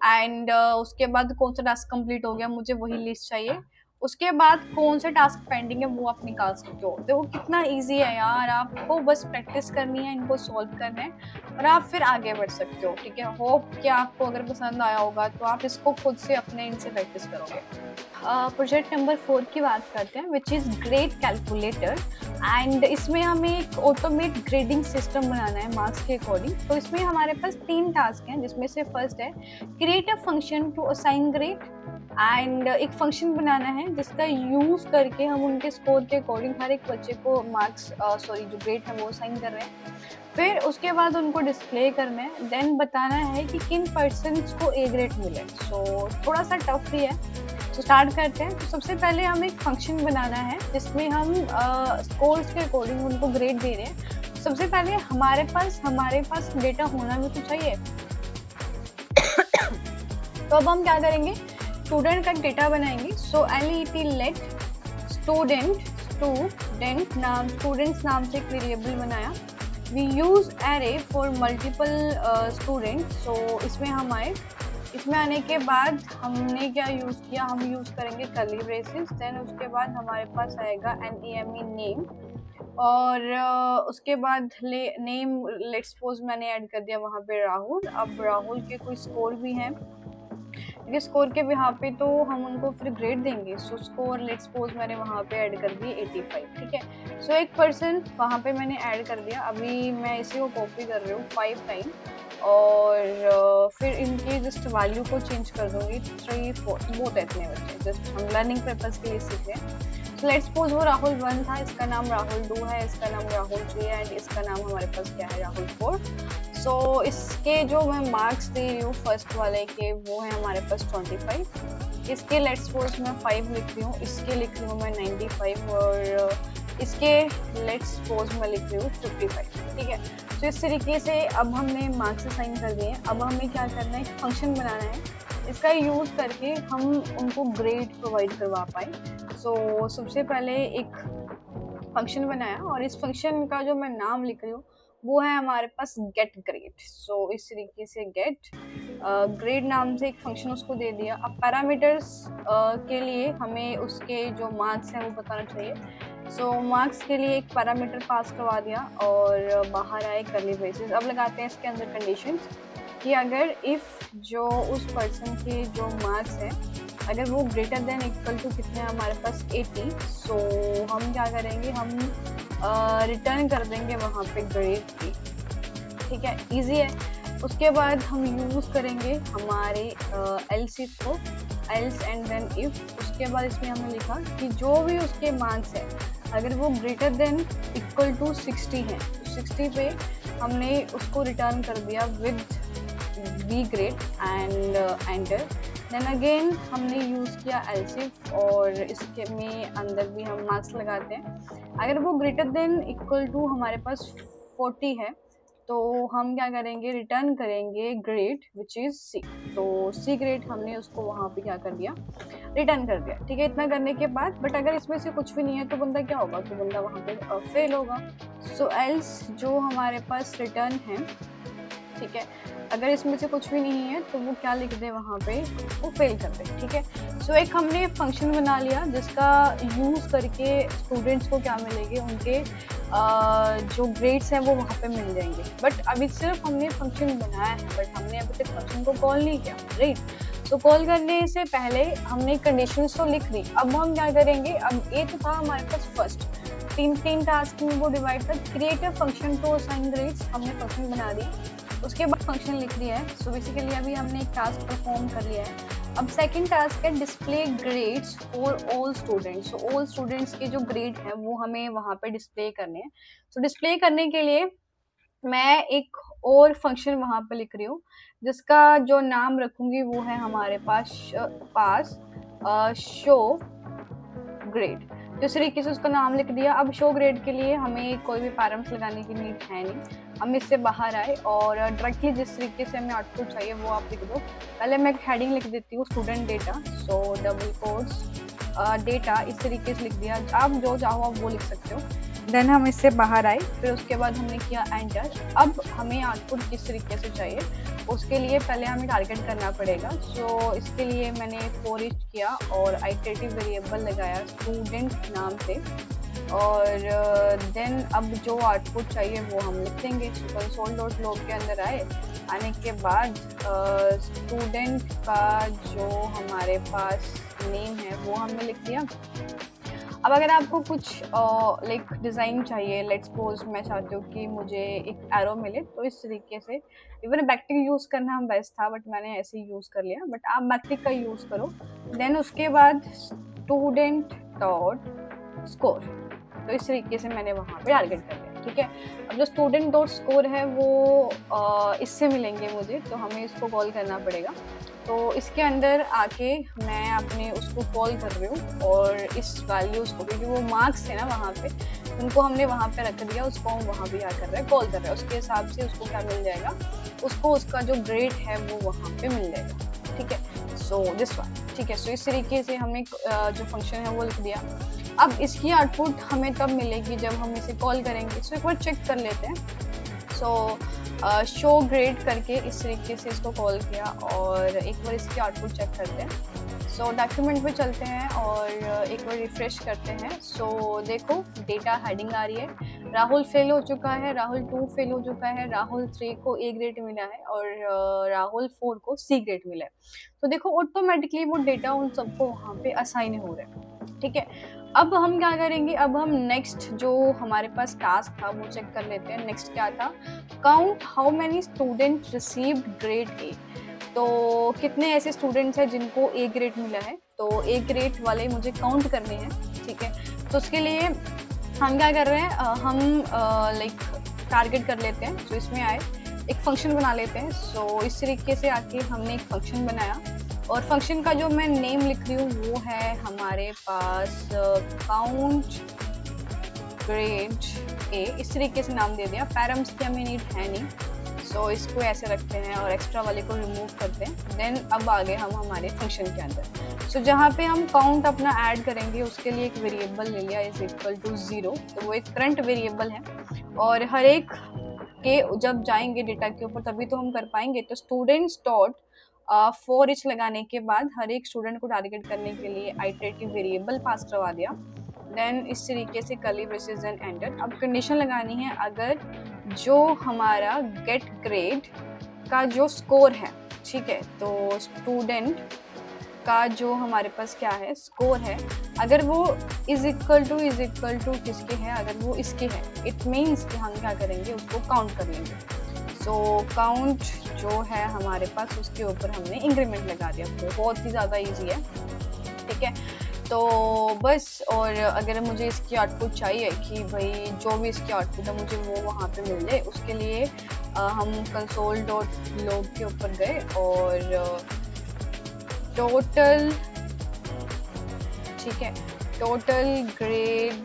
एंड उसके बाद कौन सा टास्क कंप्लीट हो गया मुझे वही लिस्ट चाहिए, उसके बाद कौन से टास्क पेंडिंग है वो आप निकाल सकते हो। देखो कितना इजी है यार, आपको बस प्रैक्टिस करनी है, इनको सॉल्व करना है और आप फिर आगे बढ़ सकते हो, ठीक है। होप कि आपको अगर पसंद आया होगा तो आप इसको खुद से अपने इनसे प्रैक्टिस करोगे। प्रोजेक्ट नंबर 4 की बात करते हैं, which is grade calculator, and इसमें हमें एक ऑटोमेट ग्रेडिंग सिस्टम बनाना है मार्क्स के अकॉर्डिंग। तो इसमें हमारे पास 3 टास्क हैं, जिसमें से फर्स्ट है create a function to assign grade, and एक फंक्शन बनाना है जिसका यूज करके हम उनके स्कोर के अकॉर्डिंग हर एक बच्चे को मार्क्स जो ग्रेड है वो साइन कर रहे हैं। फिर उसके बाद उनको डिस्प्ले करना है, देन बताना है कि किन पर्सन्स को ए ग्रेड मिले। सो थोड़ा सा टफ ही है। तो स्टार्ट करते हैं। तो सबसे पहले हम एक फंक्शन बनाना है जिसमें हम स्कोर्स के अकॉर्डिंग उनको ग्रेड दे रहे हैं। सबसे पहले हमारे पास डेटा होना भी तो चाहिए। तो अब हम क्या करेंगे, स्टूडेंट का डेटा बनाएंगे। सो let लेट स्टूडेंट्स नाम से एक वेरिएबल बनाया। We use array for multiple student. So इसमें आने के बाद हमने क्या यूज किया, हम यूज करेंगे कर्ली ब्रेसेस। देन उसके बाद हमारे पास आएगा नेम, और उसके बाद नेम लेट्स सपोज मैंने ऐड कर दिया वहाँ पे राहुल। अब राहुल के कोई स्कोर भी हैं, क्योंकि स्कोर के यहाँ पे तो हम उनको फिर ग्रेड देंगे। सो स्कोर लेट्स सपोज मैंने वहाँ पे ऐड कर दिए 85, ठीक है। सो एक पर्सन वहाँ पे मैंने ऐड कर दिया। अभी मैं इसी को कॉपी कर रही हूँ 5 टाइम, और फिर इनकी जस्ट वैल्यू को चेंज कर दूंगी 3, 4 बहुत इतने बच्चे, जस्ट हम लर्निंग पर्पज के लिए सीख रहे हैं। सो लेट्स सपोज वो राहुल 1 था, इसका नाम राहुल 2 है, इसका नाम राहुल 3 है, एंड इसका नाम हमारे पास क्या है, राहुल 4। सो इसके जो मैं मार्क्स दे रही हूँ फर्स्ट वाले के, वो है हमारे पास 25। इसके लेट्स सपोज मैं 5 लिख रही हूँ, इसके लिख रही हूँ मैं 95, और इसके लेट्स सपोज मैं लिख रही हूँ 55, ठीक है। तो इस तरीके से अब हमने मार्क्स असाइन कर दिए। अब हमें क्या करना है, एक फंक्शन बनाना है, इसका यूज़ करके हम उनको ग्रेड प्रोवाइड करवा पाए। सो सबसे पहले एक फंक्शन बनाया, और इस फंक्शन का जो मैं नाम लिख रही हूँ वो है हमारे पास गेट ग्रेड। सो इस तरीके से गेट ग्रेड नाम से एक फंक्शन उसको दे दिया। अब पैरामीटर्स के लिए हमें उसके जो मार्क्स हैं वो बताना चाहिए। सो मार्क्स के लिए एक पैरामीटर पास करवा दिया, और बाहर आए कर्ली ब्रेसेस। अब लगाते हैं इसके अंदर कंडीशंस कि अगर इफ़ जो उस पर्सन के जो मार्क्स हैं अगर वो ग्रेटर देन इक्वल टू कितने हमारे पास 80, सो हम क्या करेंगे, हम रिटर्न कर देंगे वहाँ पे ग्रेड की, ठीक है, इजी है। उसके बाद हम यूज़ करेंगे हमारे एल्स इफ को, एल्स एंड देन इफ। उसके बाद इसमें हमने लिखा कि जो भी उसके मार्क्स है अगर वो ग्रेटर देन इक्वल टू 60 है, तो 60 पे हमने उसको रिटर्न कर दिया with we grade and enter. Then again हमने यूज़ किया एल्स इफ, और इसके में अंदर भी हम मार्क्स लगाते हैं। अगर वो ग्रेटर देन इक्वल टू हमारे पास 40 है तो हम क्या करेंगे, रिटर्न करेंगे ग्रेड विच इज़ सी। तो सी ग्रेड हमने उसको वहाँ पे क्या कर दिया, रिटर्न कर दिया, ठीक है। इतना करने के बाद बट अगर इसमें से कुछ भी नहीं है तो बंदा क्या होगा, तो बंदा वहाँ पे फेल होगा। सो एल्स जो हमारे पास रिटर्न है, ठीक है, अगर इसमें से कुछ भी नहीं है तो वो क्या लिख दे वहाँ पे, वो फेल कर दे, ठीक है। सो एक हमने फंक्शन बना लिया जिसका यूज़ करके स्टूडेंट्स को क्या मिलेंगे, उनके जो ग्रेड्स हैं वो वहाँ पे मिल जाएंगे। बट अभी सिर्फ हमने फंक्शन बनाया है, बट हमने अभी तक फंक्शन को कॉल नहीं किया, राइट। सो कॉल करने से पहले हमने कंडीशंस तो लिख ली। अब हम क्या करेंगे, अब ये तो था हमारे पास फर्स्ट, तीन टास्क में वो डिवाइड था। Create a function to assign grades, हमने फंक्शन बना दिया, उसके बाद फंक्शन लिख दिया है। सो बेसिकली अभी हमने एक टास्क परफॉर्म कर लिया है। अब सेकंड टास्क है display grades for all students. So all students के जो ग्रेड हैं वो हमें वहाँ पे डिस्प्ले करने हैं। सो डिस्प्ले करने के लिए मैं एक और फंक्शन वहाँ पे लिख रही हूँ जिसका जो नाम रखूँगी वो है हमारे पास शो ग्रेड। तो इस तरीके से उसका नाम लिख दिया। अब शो ग्रेड के लिए हमें कोई भी पैरामीटर्स लगाने की नीड है नहीं, हम इससे बाहर आए और डायरेक्टली जिस तरीके से हमें आउटपुट चाहिए वो आप लिख दो। पहले मैं एक हेडिंग लिख देती हूँ, स्टूडेंट डेटा, सो डबल कोट्स डेटा, इस तरीके से लिख दिया। आप जो चाहो आप वो लिख सकते हो। देन हम इससे बाहर आए, फिर उसके बाद हमने किया एंटर। अब हमें आउटपुट किस तरीके से चाहिए उसके लिए पहले हमें टारगेट करना पड़ेगा। सो इसके लिए मैंने फॉर ईच किया और आइटरेटिव वेरिएबल लगाया स्टूडेंट नाम से, और देन अब जो आउटपुट चाहिए वो हम लिख देंगे। console.log के अंदर आने के बाद स्टूडेंट का जो हमारे पास नेम है वो हमने लिख दिया। अब अगर आपको कुछ लाइक डिज़ाइन चाहिए, लेट्स सपोज मैं चाहती हूँ कि मुझे एक एरो मिले, तो इस तरीके से इवन बैकटिक यूज़ करना बेस्ट था, बट मैंने ऐसे ही यूज़ कर लिया, बट आप बैकटिक का यूज़ करो। देन उसके बाद स्टूडेंट डॉट स्कोर, तो इस तरीके से मैंने वहाँ पे टारगेट कर लिया, ठीक है। अब जो स्टूडेंट डॉट स्कोर है वो इससे मिलेंगे मुझे, तो हमें इसको कॉल करना पड़ेगा। तो इसके अंदर आके मैं अपने उसको कॉल कर रही हूँ, और इस वैल्यूज़ को, क्योंकि वो मार्क्स थे ना वहाँ पे, उनको हमने वहाँ पे रख दिया, उसको हम वहाँ पे क्या कर रहे हैं, कॉल कर रहे हैं। उसके हिसाब से उसको क्या मिल जाएगा, उसको उसका जो ग्रेड है वो वहाँ पे मिल जाएगा, ठीक है। सो दिस वन, ठीक है। सो इस तरीके से हमें जो फंक्शन है वो लिख दिया। अब इसकी आउटपुट हमें तब मिलेगी जब हम इसे कॉल करेंगे। सो एक बार चेक कर लेते हैं। सो शो ग्रेड करके इस तरीके से इसको कॉल किया, और एक बार इसकी आउटपुट चेक करते हैं। सो डॉक्यूमेंट पे चलते हैं और एक बार रिफ्रेश करते हैं। सो देखो डेटा हेडिंग आ रही है, राहुल फेल हो चुका है, राहुल 2 फेल हो चुका है, राहुल 3 को ए ग्रेड मिला है, और राहुल 4 को सी ग्रेड मिला है। तो देखो ऑटोमेटिकली वो डेटा उन सबको वहाँ पे असाइन हो रहा है, ठीक है। अब हम क्या करेंगे, अब हम नेक्स्ट जो हमारे पास टास्क था वो चेक कर लेते हैं। नेक्स्ट क्या था, count how many student received grade A. तो कितने ऐसे स्टूडेंट्स हैं जिनको ए ग्रेड मिला है, तो ए ग्रेड वाले मुझे काउंट करने हैं, ठीक है। तो उसके लिए हम क्या कर रहे हैं, हम लाइक टारगेट कर लेते हैं। तो इसमें आए एक फंक्शन बना लेते हैं। सो इस तरीके से आके हमने एक फंक्शन बनाया, और फंक्शन का जो मैं नेम लिख रही हूँ वो है हमारे पास काउंट ग्रेड ए, इस तरीके से नाम दे दिया। पैरम्स की हमें नीड है नहीं, सो इसको ऐसे रखते हैं और एक्स्ट्रा वाले को रिमूव करते हैं। देन अब आगे हम हमारे फंक्शन के अंदर, सो जहाँ पे हम काउंट अपना ऐड करेंगे उसके लिए एक वेरिएबल ले लिया इज इक्वल टू 0, तो वो एक करंट वेरिएबल है, और हर एक के जब जाएंगे डेटा के ऊपर तभी तो हम कर पाएंगे। तो स्टूडेंट्स डॉट फॉर ईच लगाने के बाद हर एक स्टूडेंट को टारगेट करने के लिए आइटरेटिव वेरिएबल पास करवा दिया। देन इस तरीके से कर्ली ब्रेसेस एंड एंटर। अब कंडीशन लगानी है, अगर जो हमारा गेट ग्रेड का जो स्कोर है, ठीक है, तो स्टूडेंट का जो हमारे पास क्या है स्कोर है, अगर वो इज इक्वल टू किसके है, अगर वो इसके है, इट मीन्स कि हम क्या करेंगे, उसको काउंट कर लेंगे। सो काउंट जो है हमारे पास उसके ऊपर हमने इंक्रीमेंट लगा दिया, बहुत ही ज़्यादा इजी है, ठीक है। तो बस, और अगर मुझे इसकी आउटपुट चाहिए कि भाई जो भी इसकी आउटपुट है मुझे वो वहाँ पे मिल जाए, उसके लिए हम कंसोल डॉट लॉग के ऊपर गए और टोटल, ठीक है, टोटल ग्रेड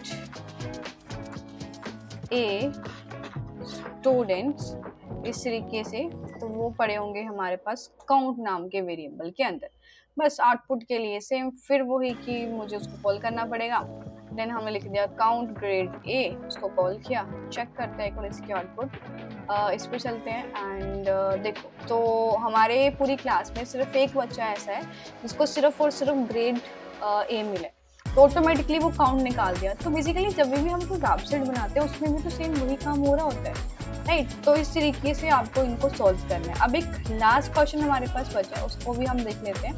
ए स्टूडेंट्स, इस तरीके से, तो वो पड़े होंगे हमारे पास काउंट नाम के वेरिएबल के अंदर। बस आउटपुट के लिए सेम फिर वही कि मुझे उसको कॉल करना पड़ेगा। देन हमने लिख दिया काउंट ग्रेड ए, उसको कॉल किया, चेक करते हैं कौन इसकी आउटपुट। इस पर चलते हैं एंड देखो, तो हमारे पूरी क्लास में सिर्फ एक बच्चा ऐसा है जिसको सिर्फ और सिर्फ ग्रेड ए मिले, तो ऑटोमेटिकली वो काउंट निकाल दिया। तो बेसिकली जब भी हम कोई वेबसाइट बनाते हैं उसमें भी तो सेम वही काम हो रहा होता है, राइट। तो इस तरीके से आपको इनको सॉल्व करना है। अब एक लास्ट क्वेश्चन हमारे पास बचा है, उसको भी हम देख लेते हैं,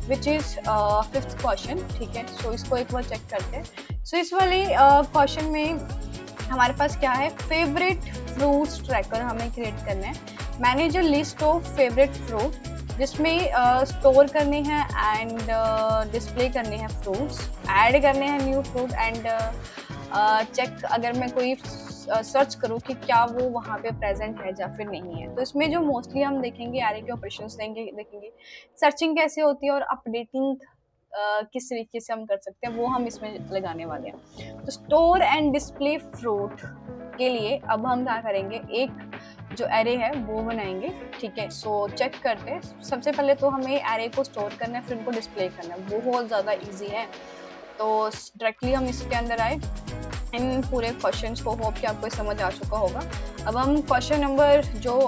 विच इज़ 5th क्वेश्चन, ठीक है। सो इसको एक बार चेक करते हैं। सो इस वाले क्वेश्चन में हमारे पास क्या है, फेवरेट फ्रूट्स ट्रैकर हमें क्रिएट करना है। Manage a list of favourite fruit, जिसमें स्टोर करने हैं एंड डिस्प्ले करने हैं फ्रूट्स, ऐड करने हैं न्यू फ्रूट, एंड चेक अगर मैं कोई सर्च करूँ कि क्या वो वहाँ पे प्रेजेंट है या फिर नहीं है। तो इसमें जो मोस्टली हम देखेंगे एरे के ऑपरेशंस देखेंगे, सर्चिंग कैसे होती है और अपडेटिंग किस तरीके से हम कर सकते हैं वो हम इसमें लगाने वाले हैं। तो स्टोर एंड डिस्प्ले फ्रूट के लिए अब हम क्या करेंगे, एक जो एरे है वो बनाएंगे, ठीक है। सो चेक करते हैं, सबसे पहले तो हमें एरे को स्टोर करना है, फिर उनको डिस्प्ले करना है, बहुत ज़्यादा ईजी है। तो डायरेक्टली हम इसके अंदर आए, इन पूरे क्वेश्चंस को, होप कि आपको समझ आ चुका होगा। अब हम क्वेश्चन नंबर जो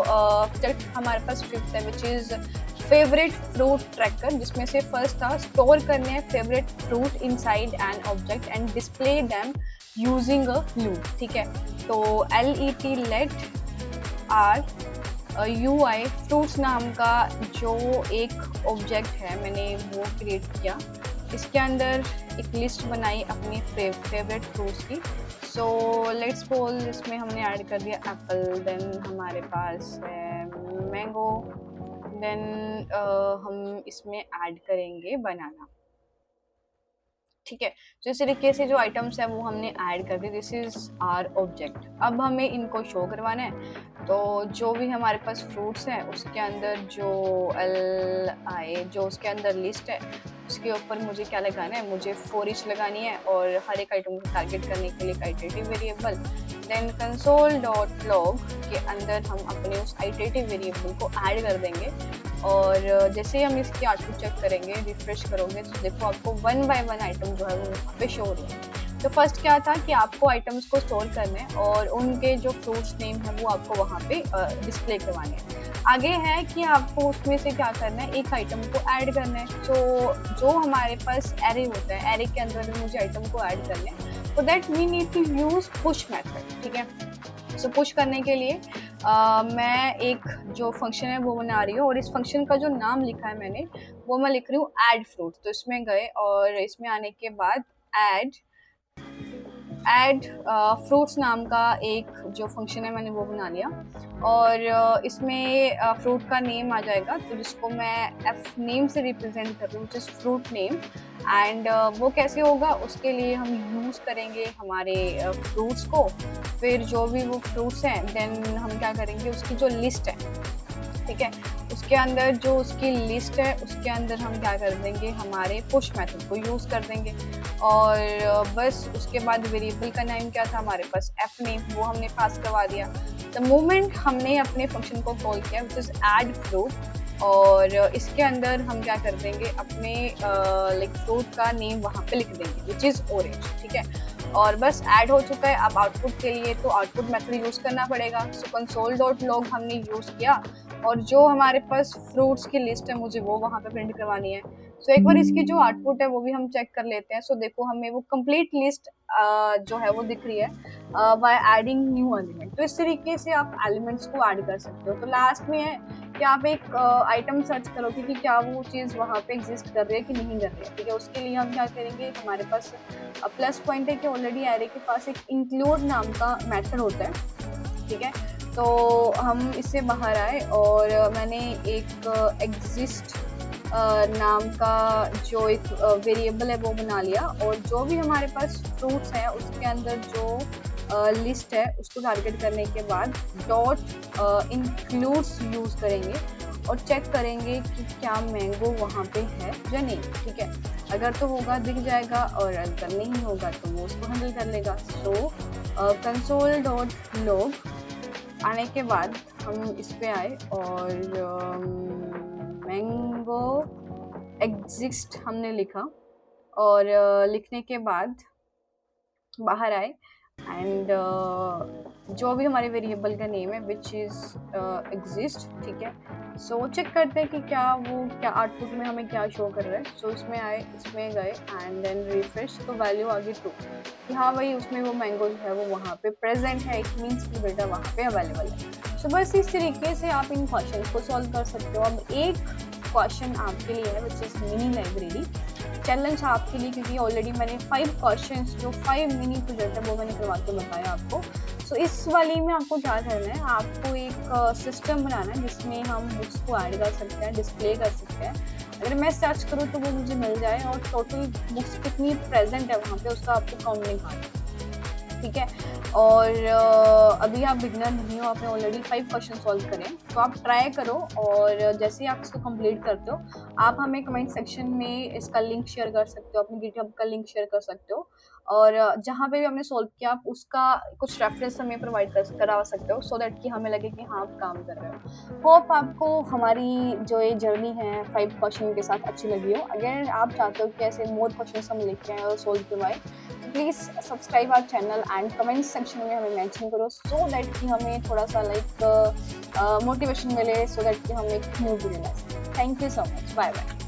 हमारे पास 5th है, which is favourite fruit tracker, जिसमें से फर्स्ट था स्टोर करने हैं favourite fruit inside an object and display them using a loop, ठीक है। तो LET let R UI fruits नाम का जो एक ऑब्जेक्ट है मैंने वो क्रिएट किया, इसके अंदर एक लिस्ट बनाई अपनी फेवरेट फ्रूट्स की। सो लेट्स सपोज इसमें हमने ऐड कर दिया एप्पल, देन हमारे पास है मैंगो, देन हम इसमें ऐड करेंगे बनाना। ठीक है, तो इस तरीके से जो आइटम्स है वो हमने ऐड कर दी। This is our object. अब हमें इनको शो करवाना है, तो जो भी हमारे पास फ्रूट्स हैं उसके अंदर जो उसके अंदर लिस्ट है उसके ऊपर मुझे क्या लगाना है, मुझे फॉर ईच लगानी है और हर एक आइटम को टारगेट करने के लिए iterative variable. Then console dot log के अंदर हम अपने उस आइटरेटिव वेरिएबल को ऐड कर देंगे और जैसे ही हम इसकी आउटपुट चेक करेंगे, रिफ्रेश करोगे तो देखो आपको 1 बाय 1 आइटम जो है वो वहाँ पे शो हो रही है। तो फर्स्ट क्या था कि आपको आइटम्स को स्टोर करना है और उनके जो फ्रूट्स नेम है वो आपको वहाँ पे डिस्प्ले करवाने हैं। आगे है कि आपको उसमें से क्या करना है, एक आइटम को ऐड करना है। तो जो हमारे पास एरे होता है, एरे के अंदर भी मुझे आइटम को ऐड करना है, तो that we need to use push method. ठीक है, सो पुश करने के लिए मैं एक जो फंक्शन है वो बना रही हूँ और इस फंक्शन का जो नाम लिखा है मैंने वो मैं लिख रही हूँ ऐड फ्रूट। तो इसमें गए और इसमें आने के बाद ऐड फ्रूट्स नाम का एक जो फंक्शन है मैंने वो बना लिया और इसमें फ्रूट का नेम आ जाएगा, तो जिसको मैं एफ नेम से रिप्रेजेंट कर रही हूँ, जिस फ्रूट नेम। एंड वो कैसे होगा, उसके लिए हम यूज़ करेंगे हमारे फ्रूट्स को। फिर जो भी वो फ्रूट्स हैं देन हम क्या करेंगे, उसकी जो लिस्ट है, ठीक है, उसके अंदर जो उसकी लिस्ट है उसके अंदर हम क्या कर देंगे, हमारे पुश मेथड को यूज़ कर देंगे। और बस उसके बाद वेरिएबल का नेम क्या था हमारे पास, एफ नेम, वो हमने पास करवा दिया। द मोमेंट हमने अपने फंक्शन को कॉल किया विच इज़ ऐड फ्रूट, और इसके अंदर हम क्या कर देंगे, अपने लाइक फ्रूट का नेम वहाँ पे लिख देंगे विच इज़ ऑरेंज। ठीक है, और बस ऐड हो चुका है। अब आउटपुट के लिए तो आउटपुट मेथड यूज़ करना पड़ेगा। सो कंसोल डॉट लॉग हमने यूज़ किया और जो हमारे पास फ्रूट्स की लिस्ट है मुझे वो वहाँ पे प्रिंट करवानी है। सो एक बार इसकी जो आउटपुट है वो भी हम चेक कर लेते हैं। सो देखो हमें वो कंप्लीट लिस्ट जो है वो दिख रही है बाय एडिंग न्यू एलिमेंट। तो इस तरीके से आप एलिमेंट्स को ऐड कर सकते हो। तो लास्ट में है कि आप एक आइटम सर्च करोगे कि क्या वो चीज़ वहाँ पे एग्जिस्ट कर रही है कि नहीं कर रही है। ठीक है, उसके लिए हम क्या करेंगे, हमारे पास प्लस पॉइंट है कि ऑलरेडी एरे के पास एक इंक्लूड नाम का मेथड होता है। ठीक है, तो हम इससे बाहर आए और मैंने एक एग्जिस्ट नाम का जो एक वेरिएबल है वो बना लिया और जो भी हमारे पास फ्रूट्स हैं उसके अंदर जो लिस्ट है उसको टारगेट करने के बाद डॉट इंक्लूड्स यूज़ करेंगे और चेक करेंगे कि क्या मैंगो वहाँ पे है या नहीं। ठीक है, अगर तो होगा दिख जाएगा और अगर नहीं होगा तो वो उसको हैंडल कर लेगा। सो कंसोल डॉट लॉग आने के बाद हम इस पे आए और मैंगो एग्जिस्ट हमने लिखा और लिखने के बाद बाहर आए एंड जो भी हमारे वेरिएबल का नेम है विच इज़ एग्जिस्ट। ठीक है, सो चेक करते हैं कि क्या आउटपुट में हमें क्या शो कर रहा है। सो इसमें आए, इसमें गए एंड देन रिफ्रेश, तो वैल्यू आ गई 2 कि हाँ भाई उसमें वो मैंगो जो है वो वहाँ पे प्रेजेंट है। इट मीन्स कि बेटा वहाँ पे अवेलेबल है। सो बस इस तरीके से आप इन क्वेश्चन को सॉल्व कर सकते हो। अब एक क्वेश्चन आपके लिए है which is mini library challenge आपके लिए, क्योंकि ऑलरेडी मैंने 5 क्वेश्चंस जो 5 मिनी प्रोजेक्ट है वो मैंने करवा के बताया आपको। सो इस वाली में आपको क्या करना है, आपको एक सिस्टम बनाना है जिसमें हम बुक्स को ऐड कर सकते हैं, डिस्प्ले कर सकते हैं। अगर मैं सर्च करूँ तो वो मुझे मिल जाए और टोटल बुक्स कितनी प्रेजेंट है वहाँ पे उसका आपको काउंट निकालना। ठीक है, और अभी आप बिगनर नहीं हो, आपने ऑलरेडी 5 क्वेश्चन सॉल्व करें, तो आप ट्राई करो और जैसे ही आप इसको कंप्लीट करते हो आप हमें कमेंट सेक्शन में इसका लिंक शेयर कर सकते हो, अपनी गिटहब का लिंक शेयर कर सकते हो और जहाँ पे भी हमने सॉल्व किया आप उसका कुछ रेफरेंस हमें प्रोवाइड करा सकते हो सो दैट कि हमें लगे कि हाँ आप काम कर रहे हो। होप आपको हमारी जो ये जर्नी है 5 क्वेश्चन के साथ अच्छी लगी हो। अगर आप चाहते हो कि ऐसे मोर क्वेश्चन हम लेके आए और सॉल्व करवाएं तो please subscribe our channel and comment section में हमें मेंशन करो सो दैट कि हमें थोड़ा सा लाइक मोटिवेशन मिले, सो दैट कि हम एक न्यू वीडियो ला सकें। Thank you so much, bye bye.